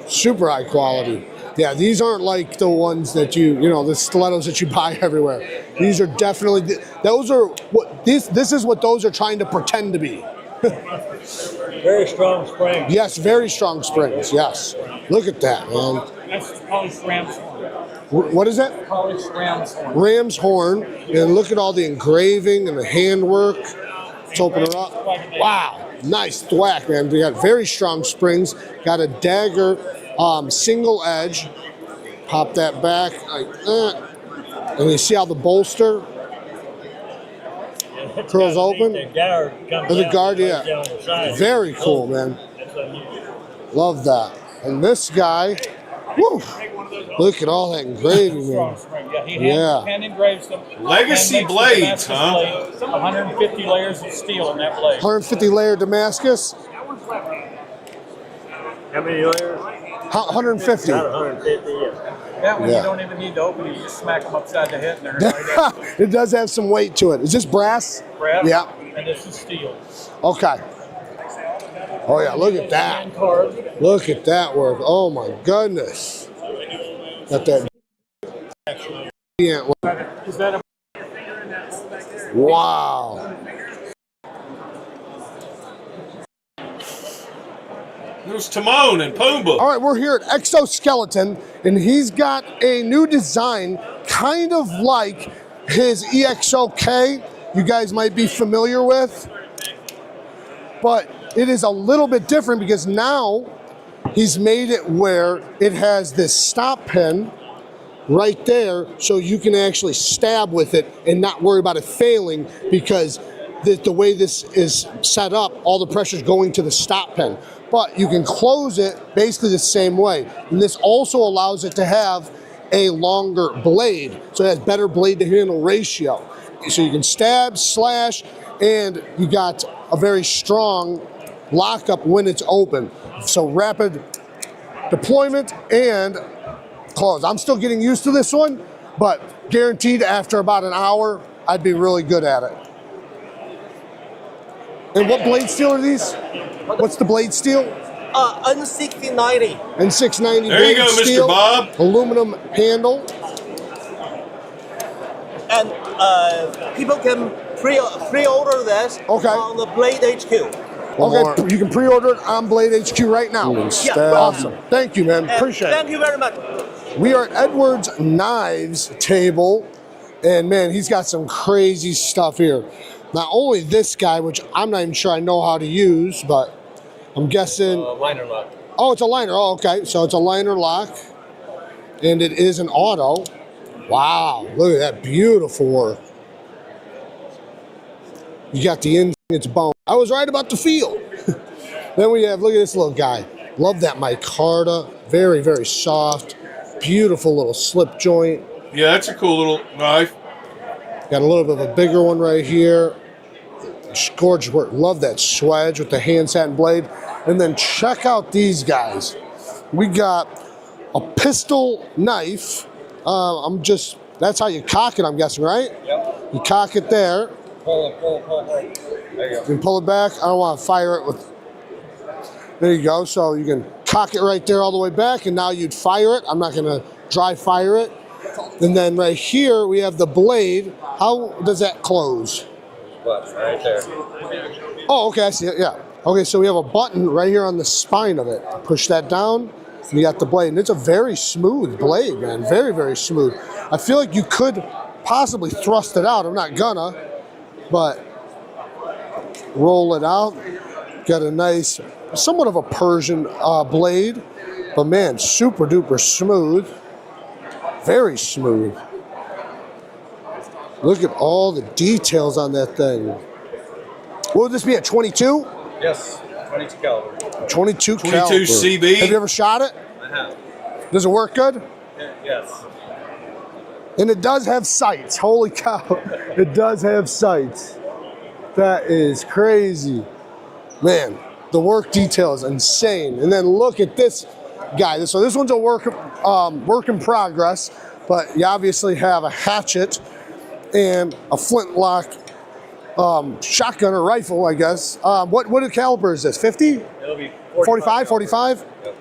Super high quality. Yeah, these aren't like the ones that you know, the stilettos that you buy everywhere. These are definitely, those are what, this is what those are trying to pretend to be. Very strong spring. Yes, very strong springs, yes. Look at that, man. That's polished ram's horn. What is that? Polished ram's horn. Ram's horn. And look at all the engraving and the handwork. Let's open her up. Wow, nice thwack, man. We got very strong springs. Got a dagger, single edge. Pop that back like that. And you see how the bolster curls open? The guard, yeah. Very cool, man. Love that. And this guy, woo, look at all that engraving, man. Yeah. Hand engraves them. Legacy blades, huh? 150 layers of steel in that blade. 150 layer Damascus. How many layers? 150. Not 150, yeah. That one Yeah. you don't even need to open it. You just smack them upside the head and they're right there. It does have some weight to it. Is this brass? Brass, Yeah. And this is steel. Okay. Oh yeah, look at that. Hand carved. Look at that work. Oh my goodness. Got that. Is that a Wow. There's Timon and Pumbaa. All right, we're here at Exoskeleton, and he's got a new design, kind of like his EXO-K, you guys might be familiar with. But it is a little bit different because now he's made it where it has this stop pin right there, so you can actually stab with it and not worry about it failing, because the way this is set up, all the pressure is going to the stop pin. But you can close it basically the same way. And this also allows it to have a longer blade, so it has better blade to handle ratio. So you can stab, slash, and you got a very strong lockup when it's open. So rapid deployment and close. I'm still getting used to this one, but guaranteed after about an hour, I'd be really good at it. And what blade steel are these? What's the blade steel? N6090. N690 There you blade go, Mr. steel, Bob. aluminum handle. And people can pre-order this on the Blade HQ. Okay, you can pre-order it on Blade HQ right now. Awesome. Thank you, man. Appreciate it. Thank you very much. We are at Edwards Knives table, and man, he's got some crazy stuff here. Not only this guy, which I'm not even sure I know how to use, but I'm guessing. liner lock? Oh, it's a liner. Oh, okay. So it's a liner lock, and it is an auto. Wow, look at that beautiful work. You got the in, it's bone. I was right about the feel. Then we have, look at this little guy. Love that micarta. Very, very soft. Beautiful little slip joint. Yeah, that's a cool little knife. Got a little bit of a bigger one right here. Gorgeous work. Love that swedge with the hand satin blade. And then check out these guys. We got a pistol knife. That's how you cock it, I'm guessing, right? Yep. You cock it there. Pull. There you You can pull it back. I don't want to fire it with. There you go. So you can cock it right there all the way back, and now you'd fire it. I'm not going to dry fire it. And then right here we have the blade. How does that close? Right there. Oh, okay, I see it, yeah. Okay, so we have a button right here on the spine of it. Push that down, You got the blade, and it's a very smooth blade, man. Very, very smooth. I feel like you could possibly thrust it out. I'm not gonna, but roll it out. Got a nice, somewhat of a Persian blade, but man, super duper smooth. Very smooth. Look at all the details on that thing. What would this be, at 22? Yes, 22 caliber. 22 22 caliber. CB. Have you ever shot it? I have. Does it work good? Yes. And it does have sights. Holy cow. It does have sights. That is crazy. Man, the work detail is insane. And then look at this guy. So this one's a work in progress, but you obviously have a hatchet and a flintlock shotgun or rifle, I guess. What caliber is this? 50? It'll be 45? 45? Yep.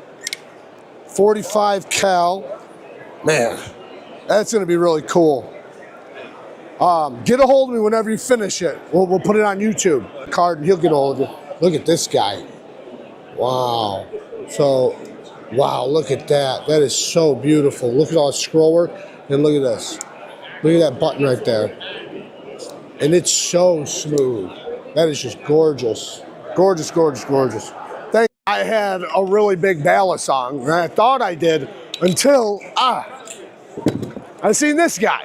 45 cal. Man, that's gonna be really cool. Get a hold of me whenever you finish it. We'll put it on YouTube. Card, and he'll get a hold of you. Look at this guy. Wow. So, wow, look at that. That is so beautiful. Look at all the scroll work, and look at this. Look at that button right there. And it's so smooth. That is just gorgeous. Gorgeous, gorgeous, gorgeous. I had a really big ballast song, and I thought I did until, I seen this guy.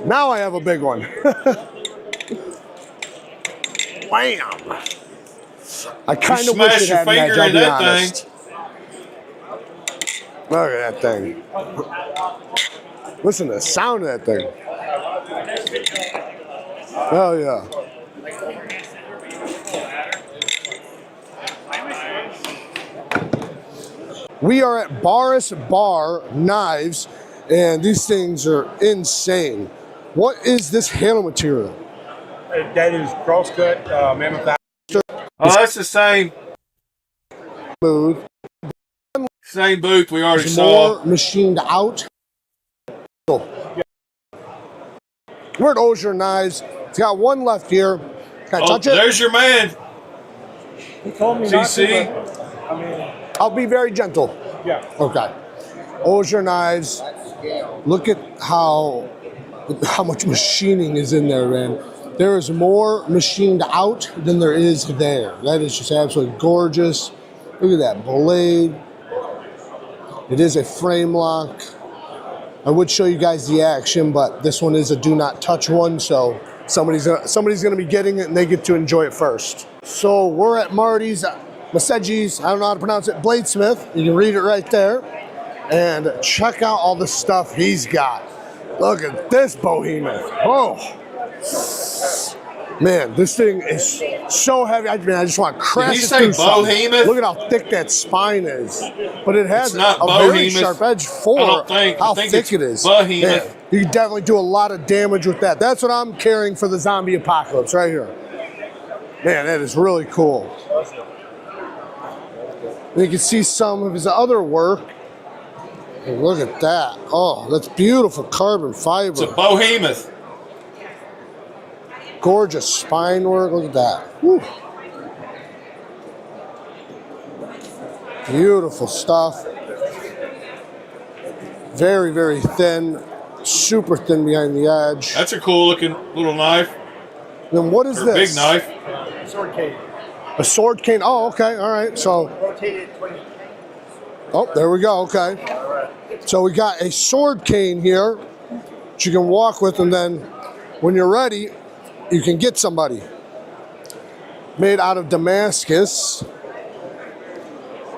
Now I have a big one. Wham! I kind of wish it had an edge, I'll be honest. Look at that thing. Listen to the sound of that thing. Oh yeah. We are at Boris Bar Knives, and these things are insane. What is this handle material? That is crosscut mammoth. Oh, that's the same. Smooth. Same booth we already There's saw. more machined out. We're at Odenwolf Knives. It's got one left here. Can I touch it? There's your man. He told me CC. not to, but, I mean, I'll be very gentle. yeah. Okay. Odenwolf Knives. Look at how much machining is in there, man. There is more machined out than there is there. That is just absolutely gorgeous. Look at that blade. It is a frame lock. I would show you guys the action, but this one is a do not touch one, so somebody's gonna be getting it and they get to enjoy it first. So we're at Marty's, Maseji's, I don't know how to pronounce it, Bladesmith. You can read it right there. And check out all the stuff he's got. Look at this behemoth. Oh. Man, this thing is so heavy. I just want to crash it through something. Behemoth? Look at how thick that spine is. But it has It's not a very behemoth. sharp edge for I how think thick it's it is. behemoth. Man, you can definitely do a lot of damage with that. That's what I'm carrying for the zombie apocalypse right here. Man, that is really cool. And you can see some of his other work. And look at that. Oh, that's beautiful carbon fiber. It's a behemoth. Gorgeous spine work. Look at that. Whew. Beautiful stuff. Very, very thin. Super thin behind the edge. That's a cool looking little knife. Then what is Or this? big knife. Sword cane. A sword cane. Oh, okay. All right. So, Rotated 20. oh, there we go. Okay. So we got a sword cane here that you can walk with, and then when you're ready, you can get somebody. Made out of Damascus.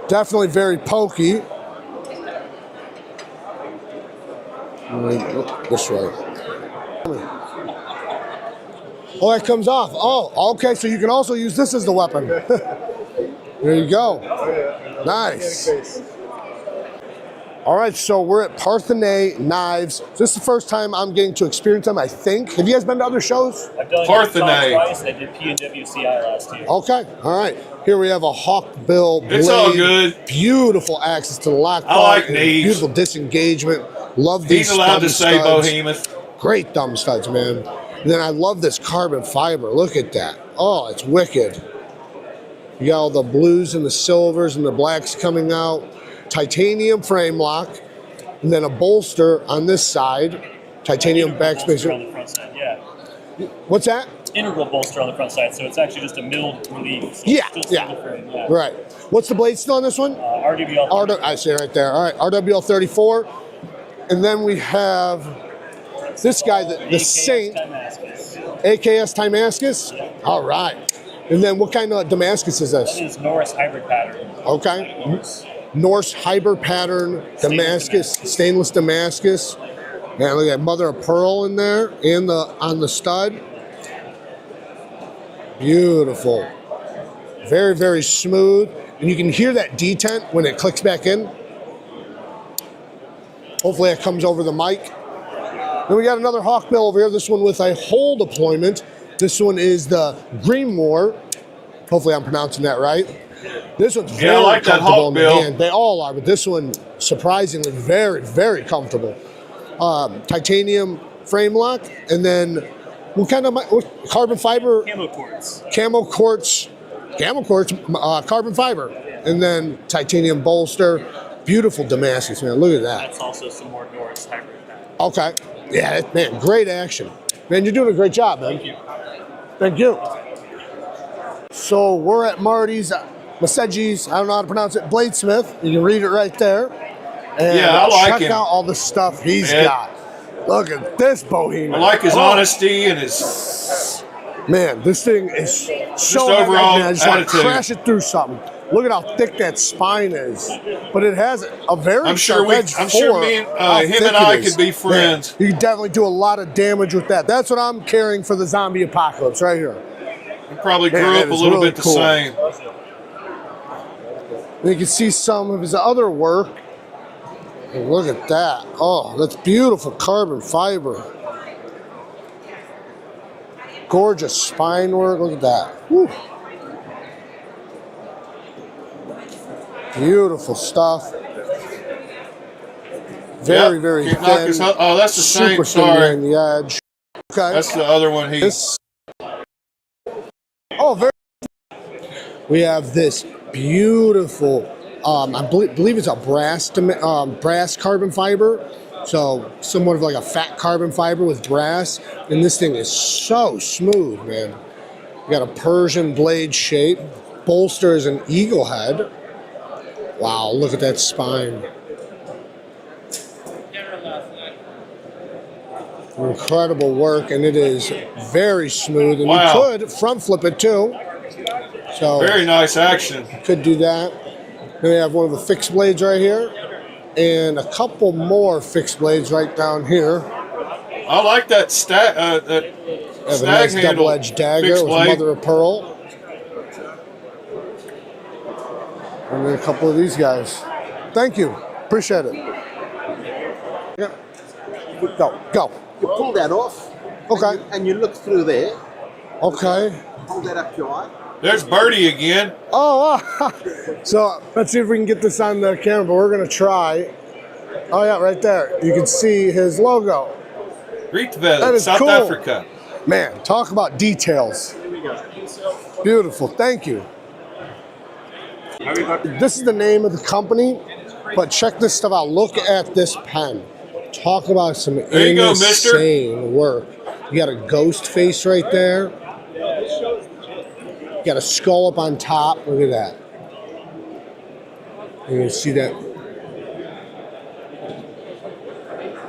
Definitely very pokey. This way. Oh, that comes off. Oh, okay, so you can also use this as the weapon. There you go. Nice. All right, so we're at Parthenae Knives. This is the first time I'm getting to experience them, I think. Have you guys been to other shows? I've done Parthenae. twice. I did PNWCI last year. Okay, all right. Here we have a hawkbill blade. It's all good. Beautiful access to the lock I like and these. beautiful disengagement. Love these. He's allowed thumb to say studs. behemoth. Great thumb studs, man. And then I love this carbon fiber. Look at that. Oh, it's wicked. You got all the blues and the silvers and the blacks coming out. Titanium frame lock, and then a bolster on this side. Titanium Bolster backspacer. on the front side, yeah. What's that? Integral bolster on the front side, so it's actually just a milled relief. So Yeah, it's yeah. single frame, yeah. Right. What's the blade still on this one? RWL. I see it right there. All right, RWL 34. And then we have this guy, the Saint. AKS Damascus? All right. And then what kind of Damascus is this? That is Norris hybrid pattern. Okay. Norse hybrid pattern Damascus, stainless Damascus. Man, look at mother of pearl in there and on the stud. Beautiful. Very, very smooth. And you can hear that detent when it clicks back in. Hopefully it comes over the mic. Then we got another hawkbill over here. This one with a hole deployment. This one is the Greenmore. Hopefully I'm pronouncing that right. This one's very I like that comfortable in the hawkbill. hand. They all are, but this one surprisingly very, very comfortable. Titanium frame lock, and then what carbon fiber? Camo quartz. Camo quartz, carbon fiber, and then titanium bolster. Beautiful Damascus, man. Look at that. That's also some more Norris hybrid pattern. Okay. Yeah, man, great action. Man, you're doing a great job, man. Thank you. Thank you. So we're at Marty's, Maseji's, I don't know how to pronounce it, Bladesmith. You can read it right there. And Yeah, I like check him. out all the stuff he's Man. got. Look at this bohemian. I like his Oh, honesty and his man, this thing is so overall heavy, I just want to attitude. crash it through something. Look at how thick that spine is. But it has a very I'm sure sharp we- edge I'm sure for me and, how him thick and it I is. could be friends. Man, you can definitely do a lot of damage with that. That's what I'm carrying for the zombie apocalypse right here. he probably Man, grew that up a is little really bit the cool. same. And you can see some of his other work. And look at that. Oh, that's beautiful carbon fiber. Gorgeous spine work. Look at that. Whew. Beautiful stuff. Very, Yep. very Can't knock his thin. oh, that's the same. Super thin Sorry, around the edge. Okay. that's the other one. Oh, very. We have this beautiful, I believe it's a brass carbon fiber. So somewhat of like a fat carbon fiber with brass. And this thing is so smooth, man. You got a Persian blade shape. Bolster is an eagle head. Wow, look at that spine. Incredible work, and it is very smooth. And Wow. you could front flip it too. So Very nice action. could do that. Then we have one of the fixed blades right here, and a couple more fixed blades right down here. I like that stag. That Have a stag nice handle double-edged dagger fixed with blade. mother of pearl. And then a couple of these guys. Thank you. Appreciate it. Go. You pull that off. Okay. And you look through there. Okay. Hold that up your eye. There's Birdie again. Oh, so let's see if we can get this on the camera, but we're going to try. Oh, yeah, right there. You can see his logo. That Rietveld, is South cool. Africa. Man, talk about details. Beautiful. Thank you. This is the name of the company, but check this stuff out. Look at this pen. Talk about some There you go, mister. insane work. You got a ghost face right there. You got a skull up on top. Look at that. You can see that.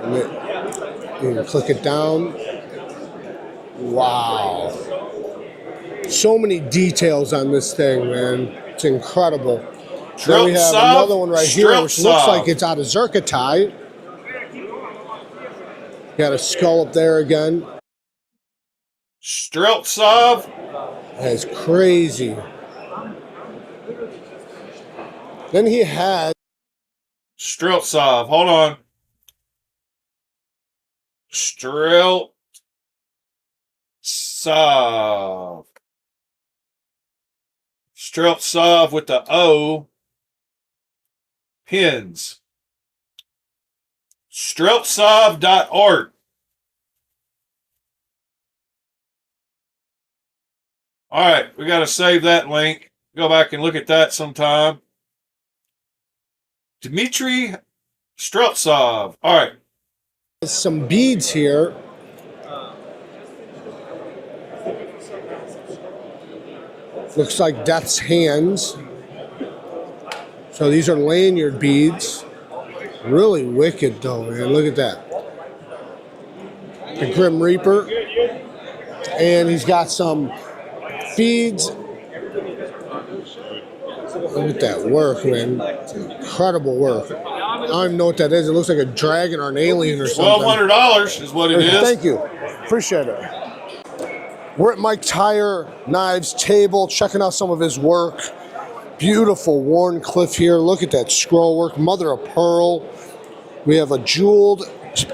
And then you can click it down. Wow. So many details on this thing, man. It's incredible. Then we have Streltsov, another one right here, which looks Streltsov. like it's out of Zircotite. Got a skull up there again. Streltsov. That's crazy. Then he had Streltsov. Hold on. Streltsov. Streltsov with the O. Pins. Streltsov.art. All right, we got to save that link. Go back and look at that sometime. Dmitry Streltsov. All right. Some beads here. Looks like Death's Hands. So these are lanyard beads. Really wicked though, man. Look at that. The Grim Reaper. And he's got some beads. Look at that work, man. Incredible work. I don't even know what that is. It looks like a dragon or an alien or something. $1,200 is what it is. Thank you. Appreciate it. We're at Mike Tire Knives table, checking out some of his work. Beautiful Wharncliffe here. Look at that scroll work, mother of pearl. We have a jeweled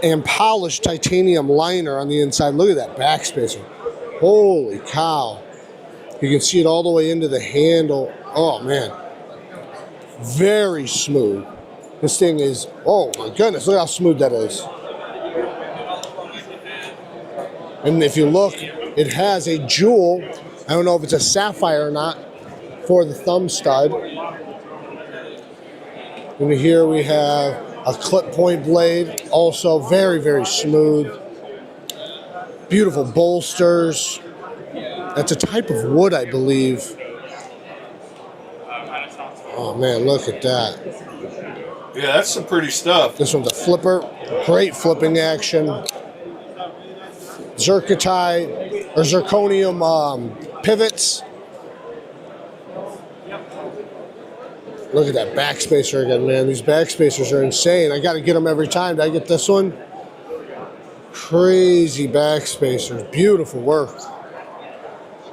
and polished titanium liner on the inside. Look at that backspacer. Holy cow. You can see it all the way into the handle. Oh, man. Very smooth. This thing is, oh my goodness, look how smooth that is. And if you look, it has a jewel. I don't know if it's a sapphire or not for the thumb stud. And here we have a clip point blade, also very, very smooth. Beautiful bolsters. That's a type of wood, I believe. Oh man, look at that. Yeah, that's some pretty stuff. This one's a flipper. Great flipping action. Zirconite or zirconium pivots. Look at that backspacer again, man. These backspacers are insane. I got to get them every time. Did I get this one? Crazy backspacers. Beautiful work.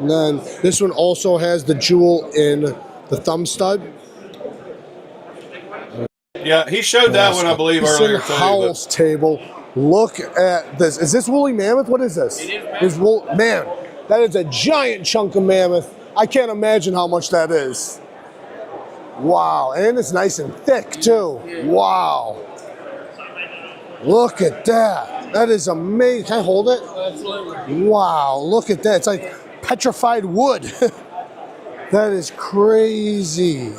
And then this one also has the jewel in the thumb stud. Yeah, he showed that one, I believe, earlier. Howell's table. Look at this. Is this woolly mammoth? What is this? It is wool. Man, that is a giant chunk of mammoth. I can't imagine how much that is. Wow, and it's nice and thick too. Wow. Look at that. That is amazing. Can I hold it? Absolutely. Wow, look at that. It's like petrified wood. That is crazy.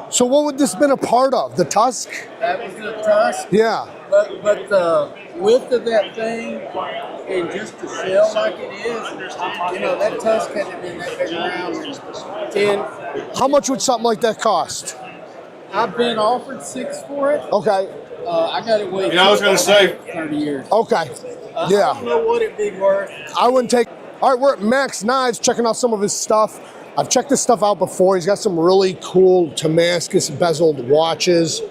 So what would this been a part of? The tusk? That was the tusk. Yeah. But the width of that thing and just the shell like it is, you know, that tusk hadn't been that big around in 10. How much would something like that cost? I've been offered $6 for it. Okay. I got it way. Yeah, I was going to say 30 years. Okay. Yeah. I don't know what it'd be worth. I wouldn't take. All right, we're at Max Knives checking out some of his stuff. I've checked this stuff out before. He's got some really cool Damascus bezeled watches.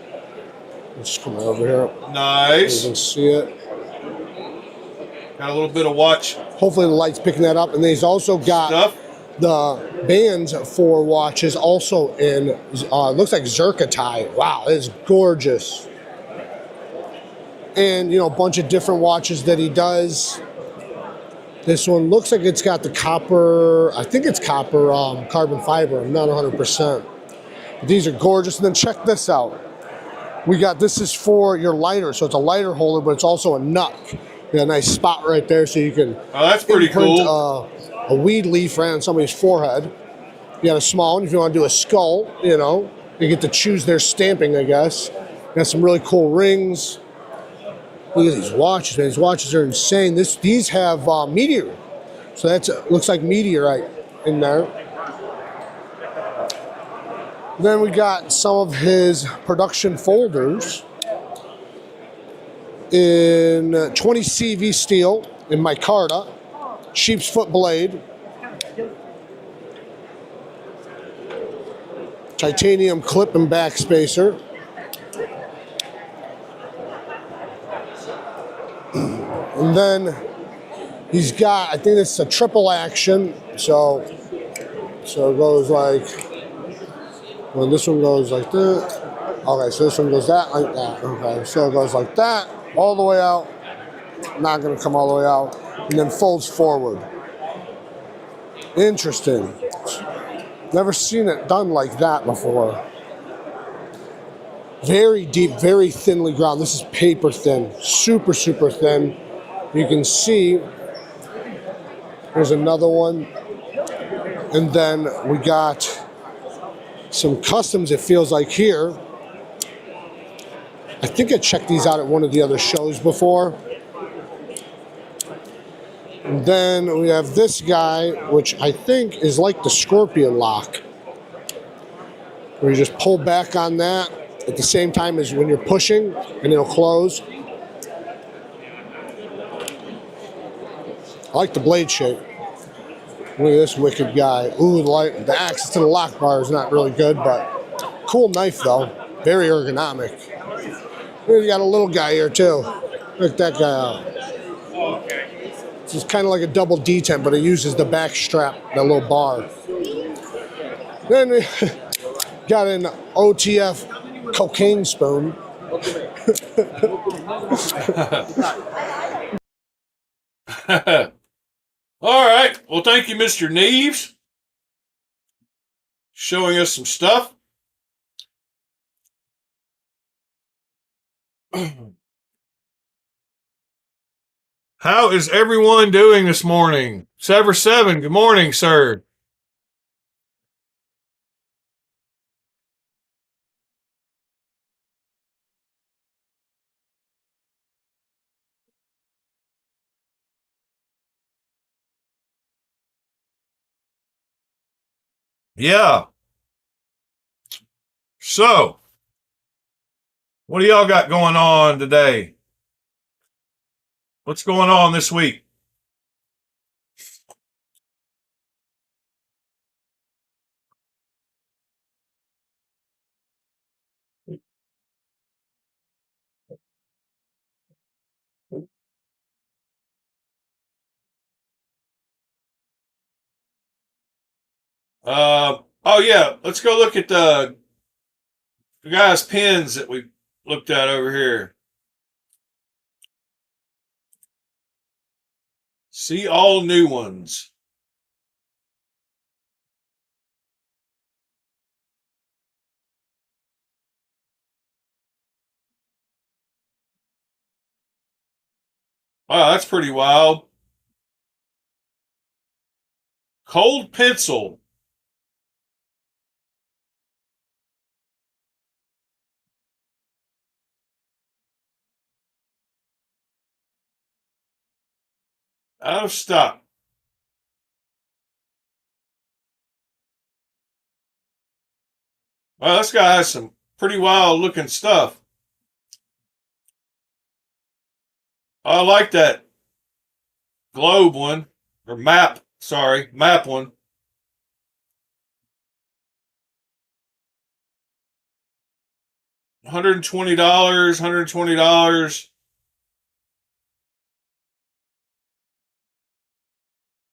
Let's come over here. Nice. You can see it. Got a little bit of watch. Hopefully the light's picking that up. And then he's also got the bands for watches also in, looks like zirconite. Wow, it is gorgeous. And, you know, a bunch of different watches that he does. This one looks like it's got the copper, I think it's copper carbon fiber. I'm not 100%. But these are gorgeous. And then check this out. We got, this is for your lighter. So it's a lighter holder, but it's also a nut. You got a nice spot right there so you can that's pretty cool. A weed leaf right on somebody's forehead. You got a small one if you want to do a skull, you know. You get to choose their stamping, I guess. Got some really cool rings. Look at these watches, man. These watches are insane. These have meteor. So that's looks like meteorite in there. Then we got some of his production folders in 20 CV steel in micarta, sheep's foot blade, titanium clip and backspacer. And then he's got, I think this is a triple action. So it goes like, well, this one goes like that. Okay, so this one goes that like that. Okay, so it goes like that, all the way out. Not gonna come all the way out. And then folds forward. Interesting. Never seen it done like that before. Very deep, very thinly ground. This is paper thin, super, super thin. You can see, there's another one. And then we got some customs, it feels like, here. I think I checked these out at one of the other shows before. And then we have this guy, which I think is like the Scorpion lock, where you just pull back on that at the same time as when you're pushing, and it'll close. I like the blade shape. Look at this wicked guy. Ooh, the access to the lock bar is not really good, but cool knife though. Very ergonomic. We got a little guy here too. Look that guy out. It's kind of like a double D10, but it uses the back strap, that little bar. Then we got an OTF cocaine spoon. All right. Well, thank you, Mr. Knives, showing us some stuff. How is everyone doing this morning? Sever 7, good morning, sir. Yeah. So, what do y'all got going on today? What's going on this week? Oh yeah, let's go look at the guys' pins that we looked at over here. See all new ones. Wow, that's pretty wild. Cold pencil. Out of stock. Wow, this guy has some pretty wild looking stuff. I like that globe one, or map, sorry, map one. $120, $120.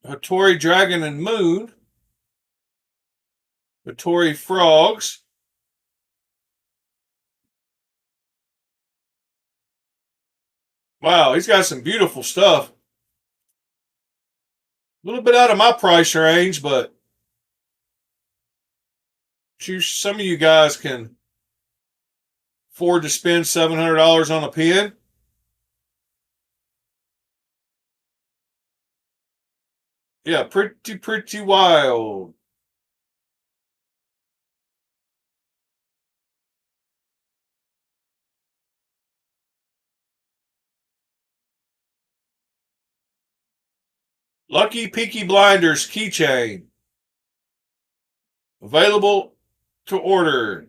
Hattori Dragon and Moon. Hattori Frogs. Wow, he's got some beautiful stuff. A little bit out of my price range, but some of you guys can afford to spend $700 on a pen. Yeah, pretty wild. Lucky Peaky Blinders keychain. Available to order.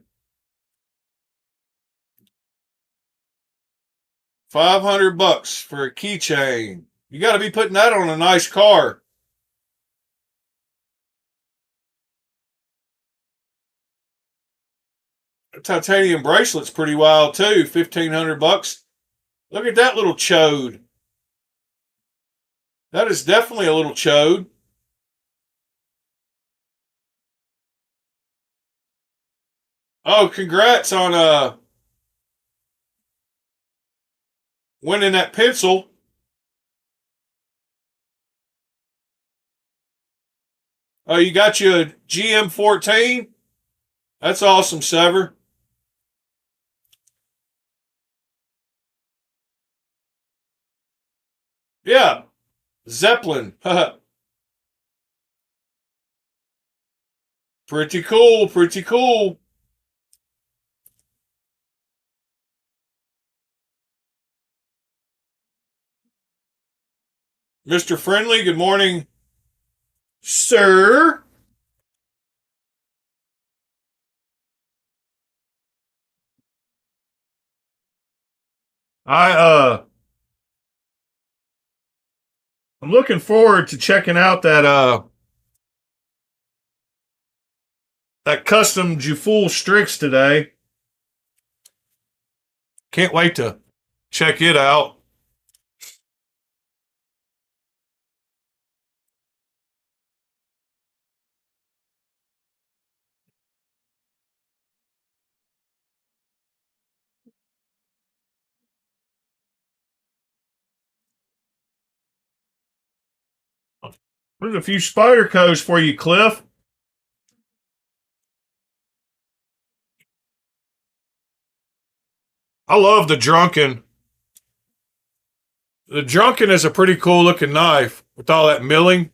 500 bucks for a keychain. You got to be putting that on a nice car. A titanium bracelet's pretty wild too. 1,500 bucks. Look at that little chode. That is definitely a little chode. Oh, congrats on winning that pencil. Oh, you got you a GM14? That's awesome, Sever. Yeah, Zeppelin. Pretty cool, pretty cool. Mr. Friendly, good morning, sir. I'm looking forward to checking out that custom Juful Strix today. Can't wait to check it out. There's a few spider codes for you, Cliff. I love the Drunken. The Drunken is a pretty cool looking knife with all that milling.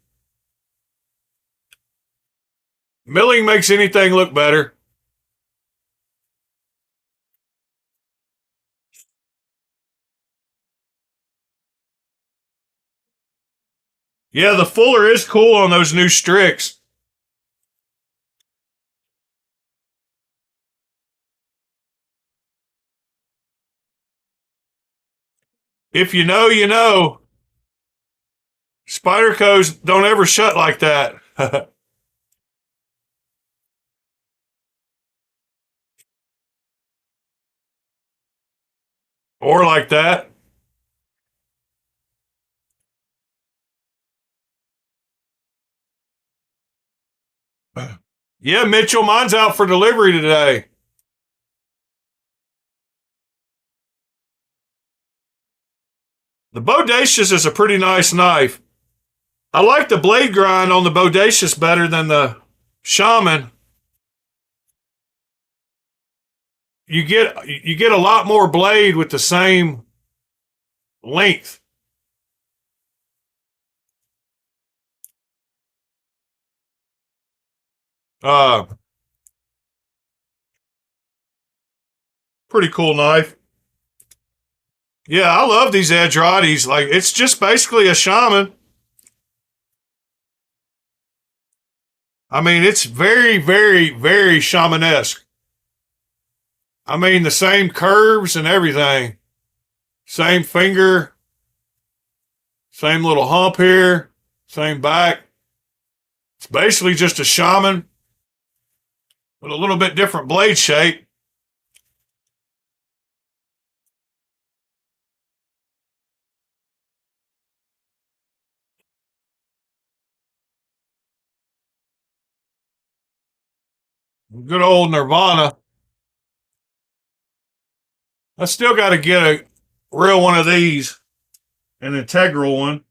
Milling makes anything look better. Yeah, the Fuller is cool on those new Strix. If you know, you know. Spider codes don't ever shut like that. Or like that. Yeah, Mitchell, mine's out for delivery today. The Bodacious is a pretty nice knife. I like the blade grind on the Bodacious better than the Shaman. You get a lot more blade with the same length. Pretty cool knife. Yeah, I love these Edgerades. Like, it's just basically a Shaman. I mean, it's very, very, very Shamanesque. I mean, the same curves and everything. Same finger. Same little hump here. Same back. It's basically just a Shaman with a little bit different blade shape. Good old Nirvana. I still got to get a real one of these, an integral one.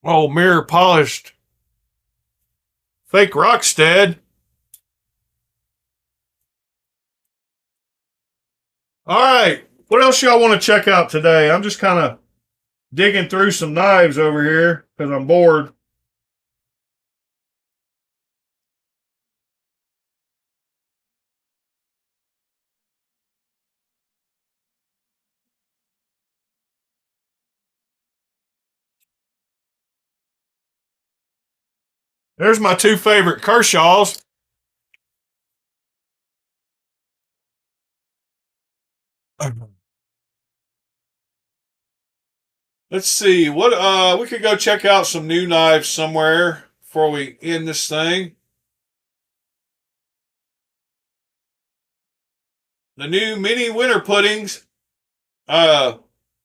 Mirror polished fake Rockstead. All right, what else y'all want to check out today? I'm just kind of digging through some knives over here because I'm bored. There's my two favorite Kershaws. Let's see what we could go check out some new knives somewhere before we end this thing. The new mini winter puddings,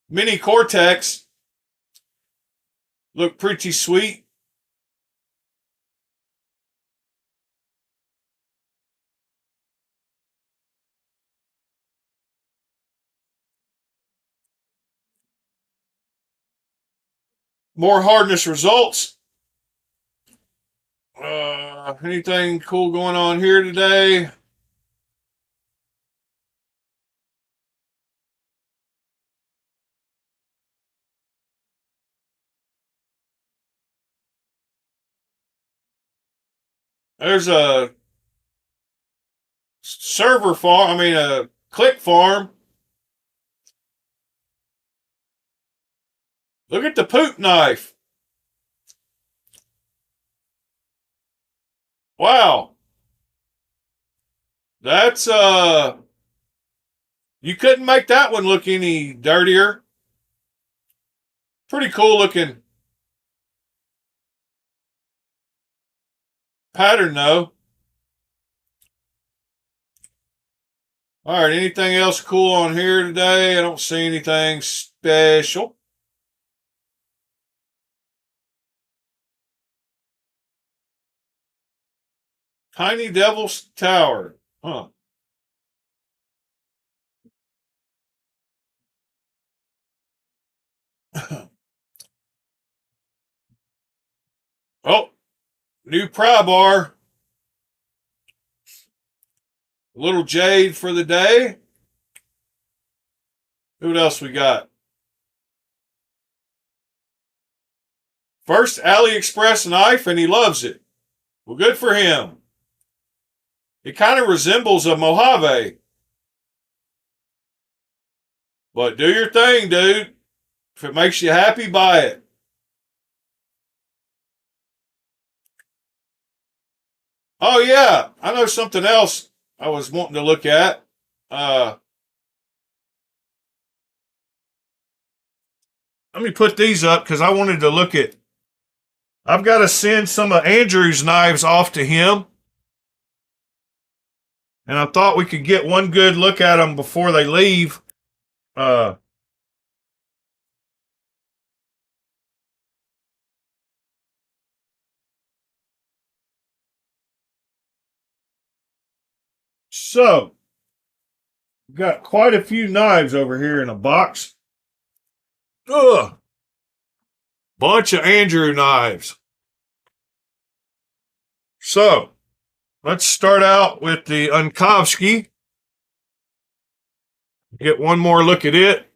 mini Cortex, look pretty sweet. More hardness results. Anything cool going on here today? There's a server farm, a click farm. Look at the poop knife. Wow. That's, you couldn't make that one look any dirtier. Pretty cool looking pattern though. All right, anything else cool on here today? I don't see anything special. Tiny Devil's Tower. Huh. Oh, new pry bar. A little jade for the day. What else we got? First AliExpress knife, and he loves it. Well, good for him. It kind of resembles a Mojave. But do your thing, dude. If it makes you happy, buy it. Oh, yeah. I know something else I was wanting to look at. Let me put these up because I wanted to look at. I've got to send some of Andrew's knives off to him. And I thought we could get one good look at them before they leave. So, got quite a few knives over here in a box. Ugh. Bunch of Andrew knives. So, let's start out with the Unkovsky. Get one more look at it.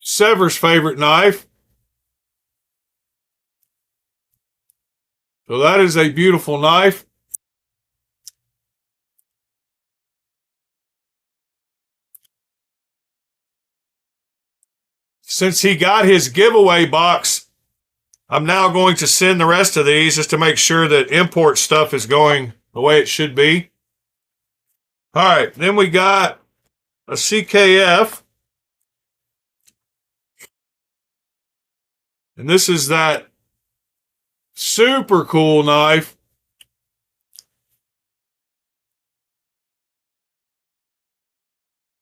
Sever's favorite knife. So that is a beautiful knife. Since he got his giveaway box, I'm now going to send the rest of these just to make sure that import stuff is going the way it should be. All right, then we got a CKF. And this is that super cool knife.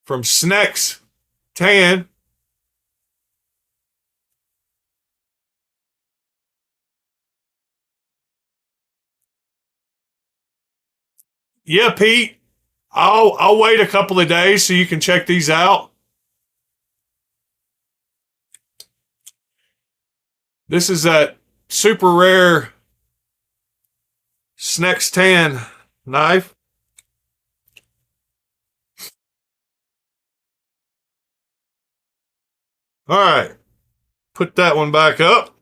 From Snex Tan. Yeah, Pete. I'll wait a couple of days so you can check these out. This is that super rare Snex Tan knife. All right. Put that one back up.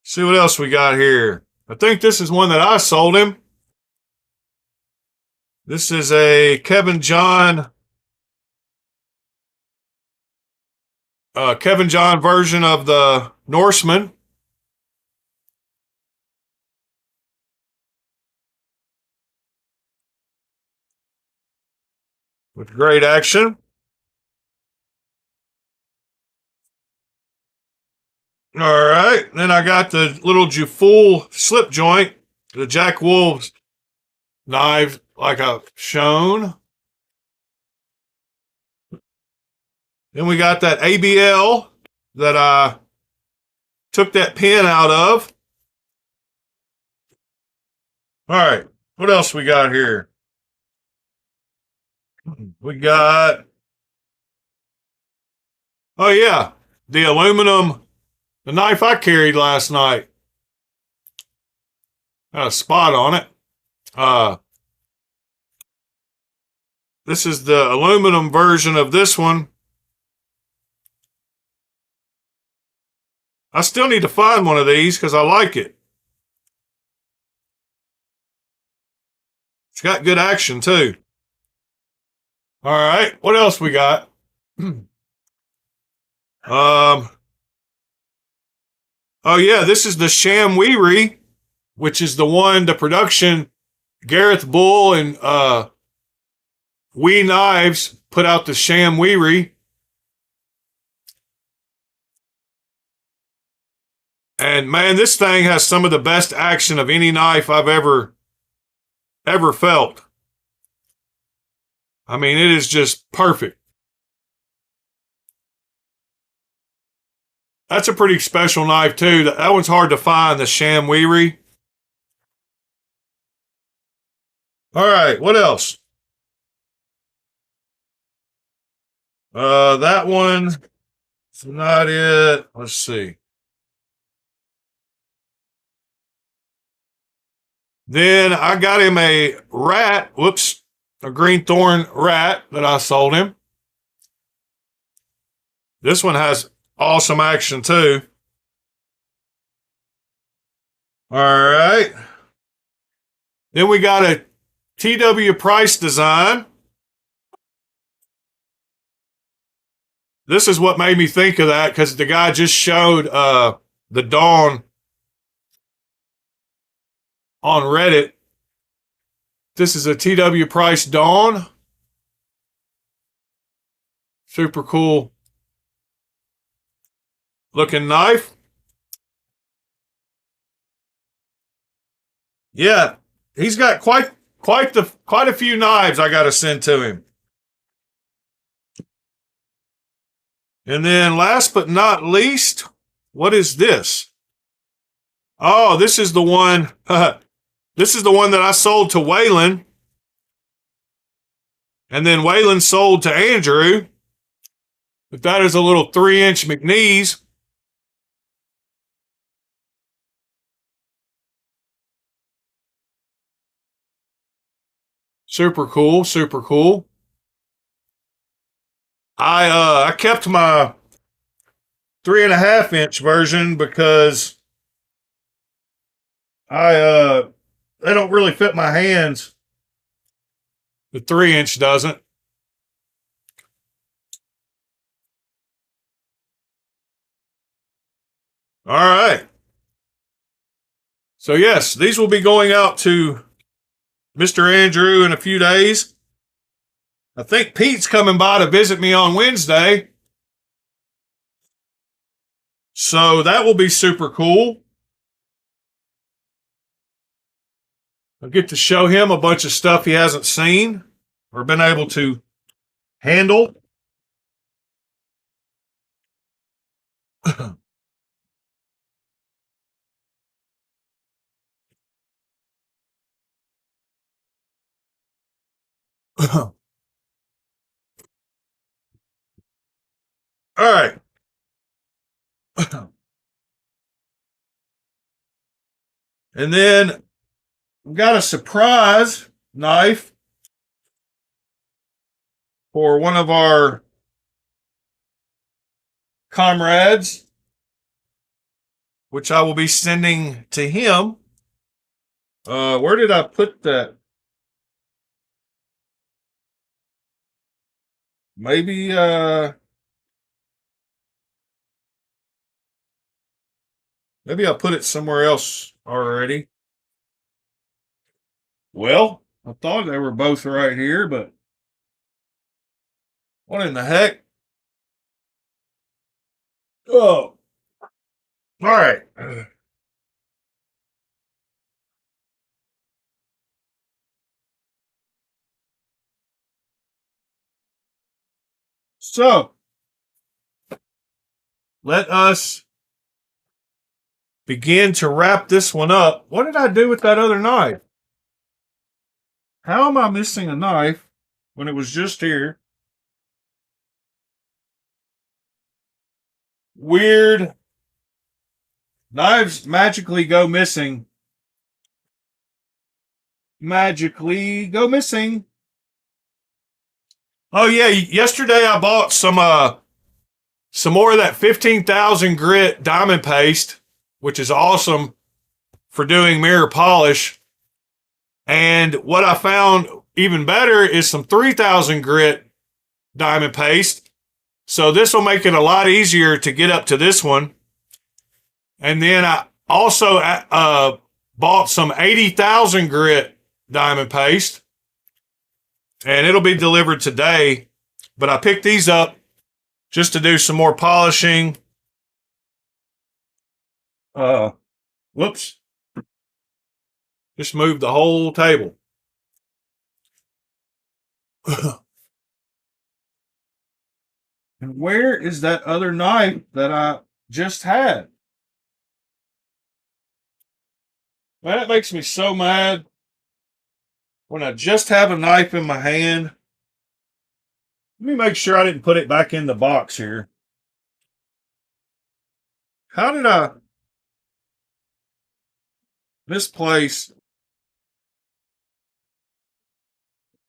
See what else we got here. I think this is one that I sold him. This is a Kevin John version of the Norseman. With great action. All right. Then I got the little Jufull slip joint, the Jack Wolves knife, like I've shown. Then we got that ABL that I took that pin out of. All right. What else we got here? We got Oh yeah, the aluminum, the knife I carried last night. Got a spot on it. This is the aluminum version of this one. I still need to find one of these because I like it. It's got good action too. All right, what else we got? Oh yeah, this is the Shamweary, which is the one, the production Gareth Bull and Wee Knives put out the Shamweary. And man, this thing has some of the best action of any knife I've ever felt. I mean, it is just perfect. That's a pretty special knife too. That one's hard to find, the Shamweary. All right, what else? That one is not it. Let's see. Then I got him a rat, a green thorn rat that I sold him. This one has awesome action too. All right. Then we got a TW Price design. This is what made me think of that because the guy just showed the Dawn on Reddit. This is a TW Price Dawn. Super cool looking knife. Yeah, he's got quite a few knives I got to send to him. And then last but not least, what is this? Oh, this is the one. This is the one that I sold to Waylon. And then Waylon sold to Andrew. But that is a little 3-inch McNeese. Super cool, super cool. I kept my 3.5-inch version because they don't really fit my hands. The 3-inch doesn't. All right. So yes, these will be going out to Mr. Andrew in a few days. I think Pete's coming by to visit me on Wednesday. So that will be super cool. I'll get to show him a bunch of stuff he hasn't seen or been able to handle. All right. And then we got a surprise knife for one of our comrades, which I will be sending to him. Where did I put that? Maybe maybe I put it somewhere else already. Well, I thought they were both right here, but what in the heck? Oh, all right. So let us begin to wrap this one up. What did I do with that other knife? How am I missing a knife when it was just here? weird knives magically go missing. Magically go missing. Oh yeah, yesterday I bought some more of that 15,000 grit diamond paste, which is awesome for doing mirror polish. And what I found even better is some 3,000 grit diamond paste. So this will make it a lot easier to get up to this one. And then I also bought some 80,000 grit diamond paste. And it'll be delivered today. But I picked these up just to do some more polishing. Whoops. Just moved the whole table. And where is that other knife that I just had? Man, that makes me so mad when I just have a knife in my hand. Let me make sure I didn't put it back in the box here. How did I misplace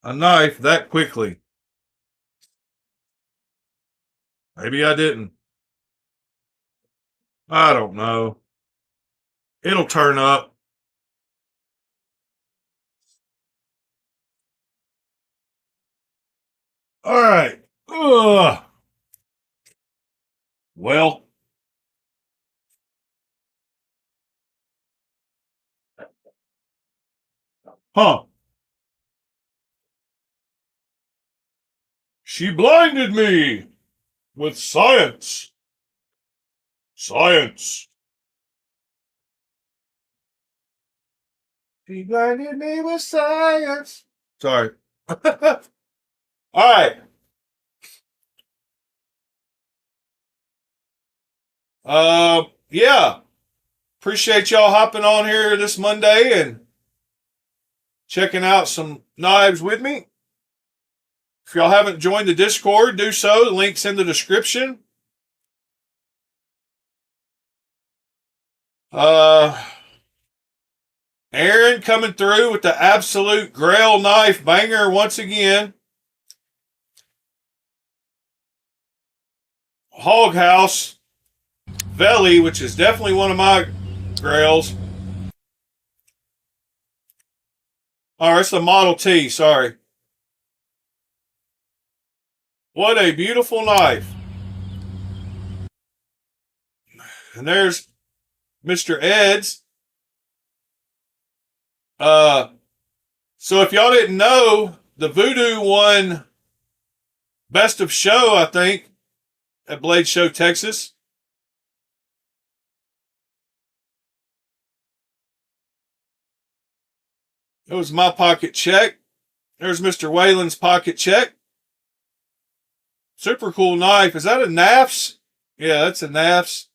a knife that quickly? Maybe I didn't. I don't know. It'll turn up. All right. Ugh. Well, huh. She blinded me with science. Science. She blinded me with science. Sorry. All right. Yeah. Appreciate y'all hopping on here this Monday and checking out some knives with me. If y'all haven't joined the Discord, do so. The link's in the description. Aaron coming through with the absolute Grail knife banger once again. Hog House Veli, which is definitely one of my Grails. Oh, it's the Model T, sorry. What a beautiful knife. And there's Mr. Ed's. So if y'all didn't know, the Voodoo won Best of Show, I think, at Blade Show, Texas. It was my pocket check. There's Mr. Whalen's pocket check. Super cool knife. Is that a NAFS? Yeah, that's a NAFS.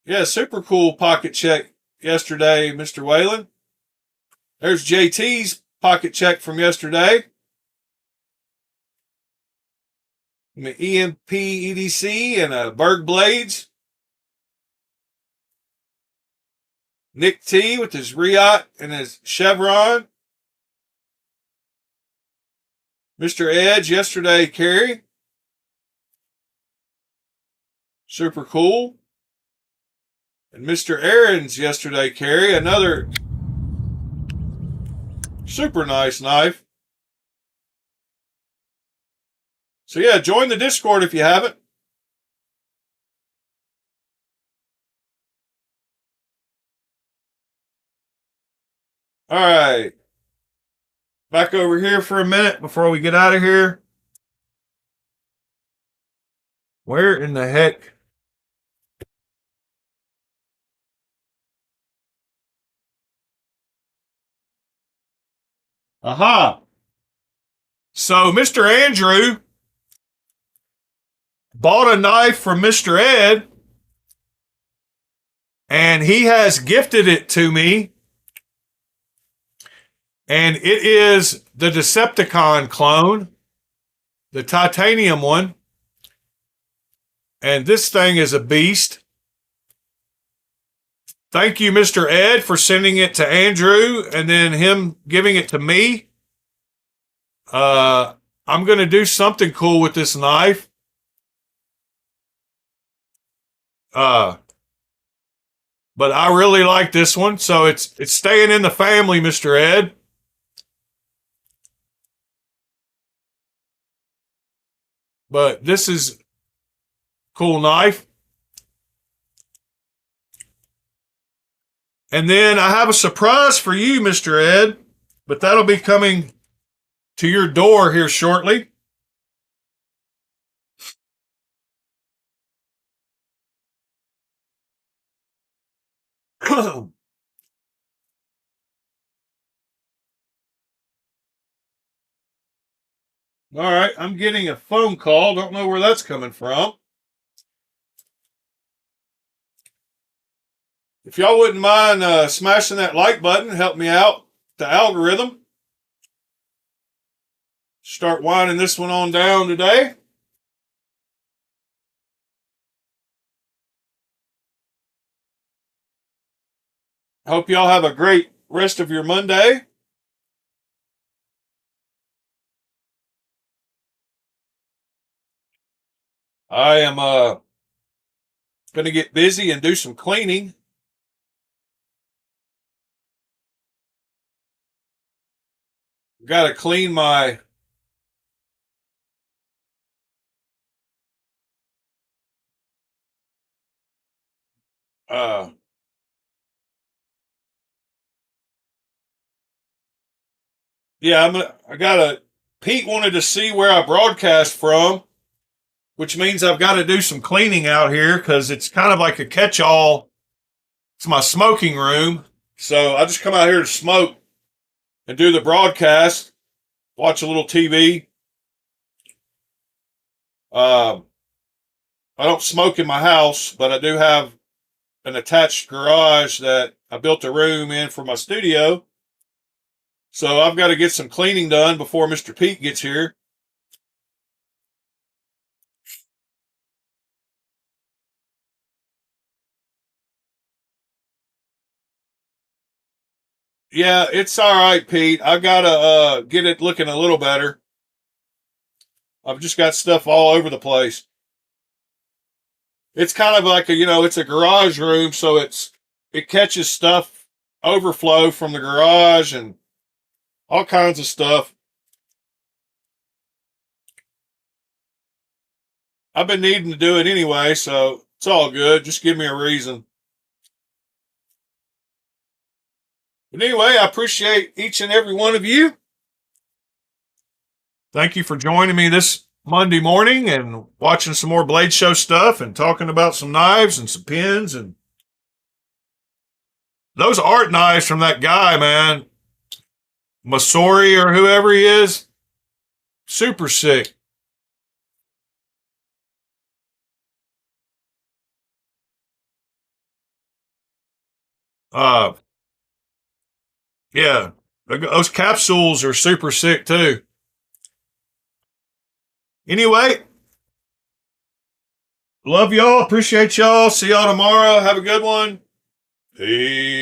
Yeah, super cool pocket check yesterday, Mr. Whalen. There's JT's pocket check from yesterday. EMP EDC and a Berg Blades. Nick T with his Riot and his Chevron. Mr. Edge yesterday, Carrie. Super cool. And Mr. Aaron's yesterday, Carrie. Another super nice knife. So yeah, join the Discord if you haven't. All right. Back over here for a minute before we get out of here. Where in the heck? Aha. So Mr. Andrew bought a knife from Mr. Ed, and he has gifted it to me. And it is the Decepticon clone, the titanium one. And this thing is a beast. Thank you, Mr. Ed, for sending it to Andrew and then him giving it to me. I'm going to do something cool with this knife. But I really like this one, so it's staying in the family, Mr. Ed. But this is a cool knife. And then I have a surprise for you, Mr. Ed, but that'll be coming to your door here shortly. All right, I'm getting a phone call. Don't know where that's coming from. If y'all wouldn't mind smashing that like button, help me out, the algorithm. Start winding this one on down today. I hope y'all have a great rest of your Monday. I am going to get busy and do some cleaning. Got to clean my yeah, Pete wanted to see where I broadcast from, which means I've got to do some cleaning out here because it's kind of like a catch-all. It's my smoking room. So I just come out here to smoke and do the broadcast, watch a little TV. I don't smoke in my house, but I do have an attached garage that I built a room in for my studio. So I've got to get some cleaning done before Mr. Pete gets here. Yeah, it's all right, Pete. I got to get it looking a little better. I've just got stuff all over the place. It's kind of like it's a garage room, so it catches stuff overflow from the garage and all kinds of stuff. I've been needing to do it anyway, so it's all good. Just give me a reason. But anyway, I appreciate each and every one of you. Thank you for joining me this Monday morning and watching some more Blade Show stuff and talking about some knives and some pins and those art knives from that guy, man. Masori or whoever he is. Super sick. Yeah, those capsules are super sick too. Anyway, love y'all. Appreciate y'all. See y'all tomorrow. Have a good one. Peace.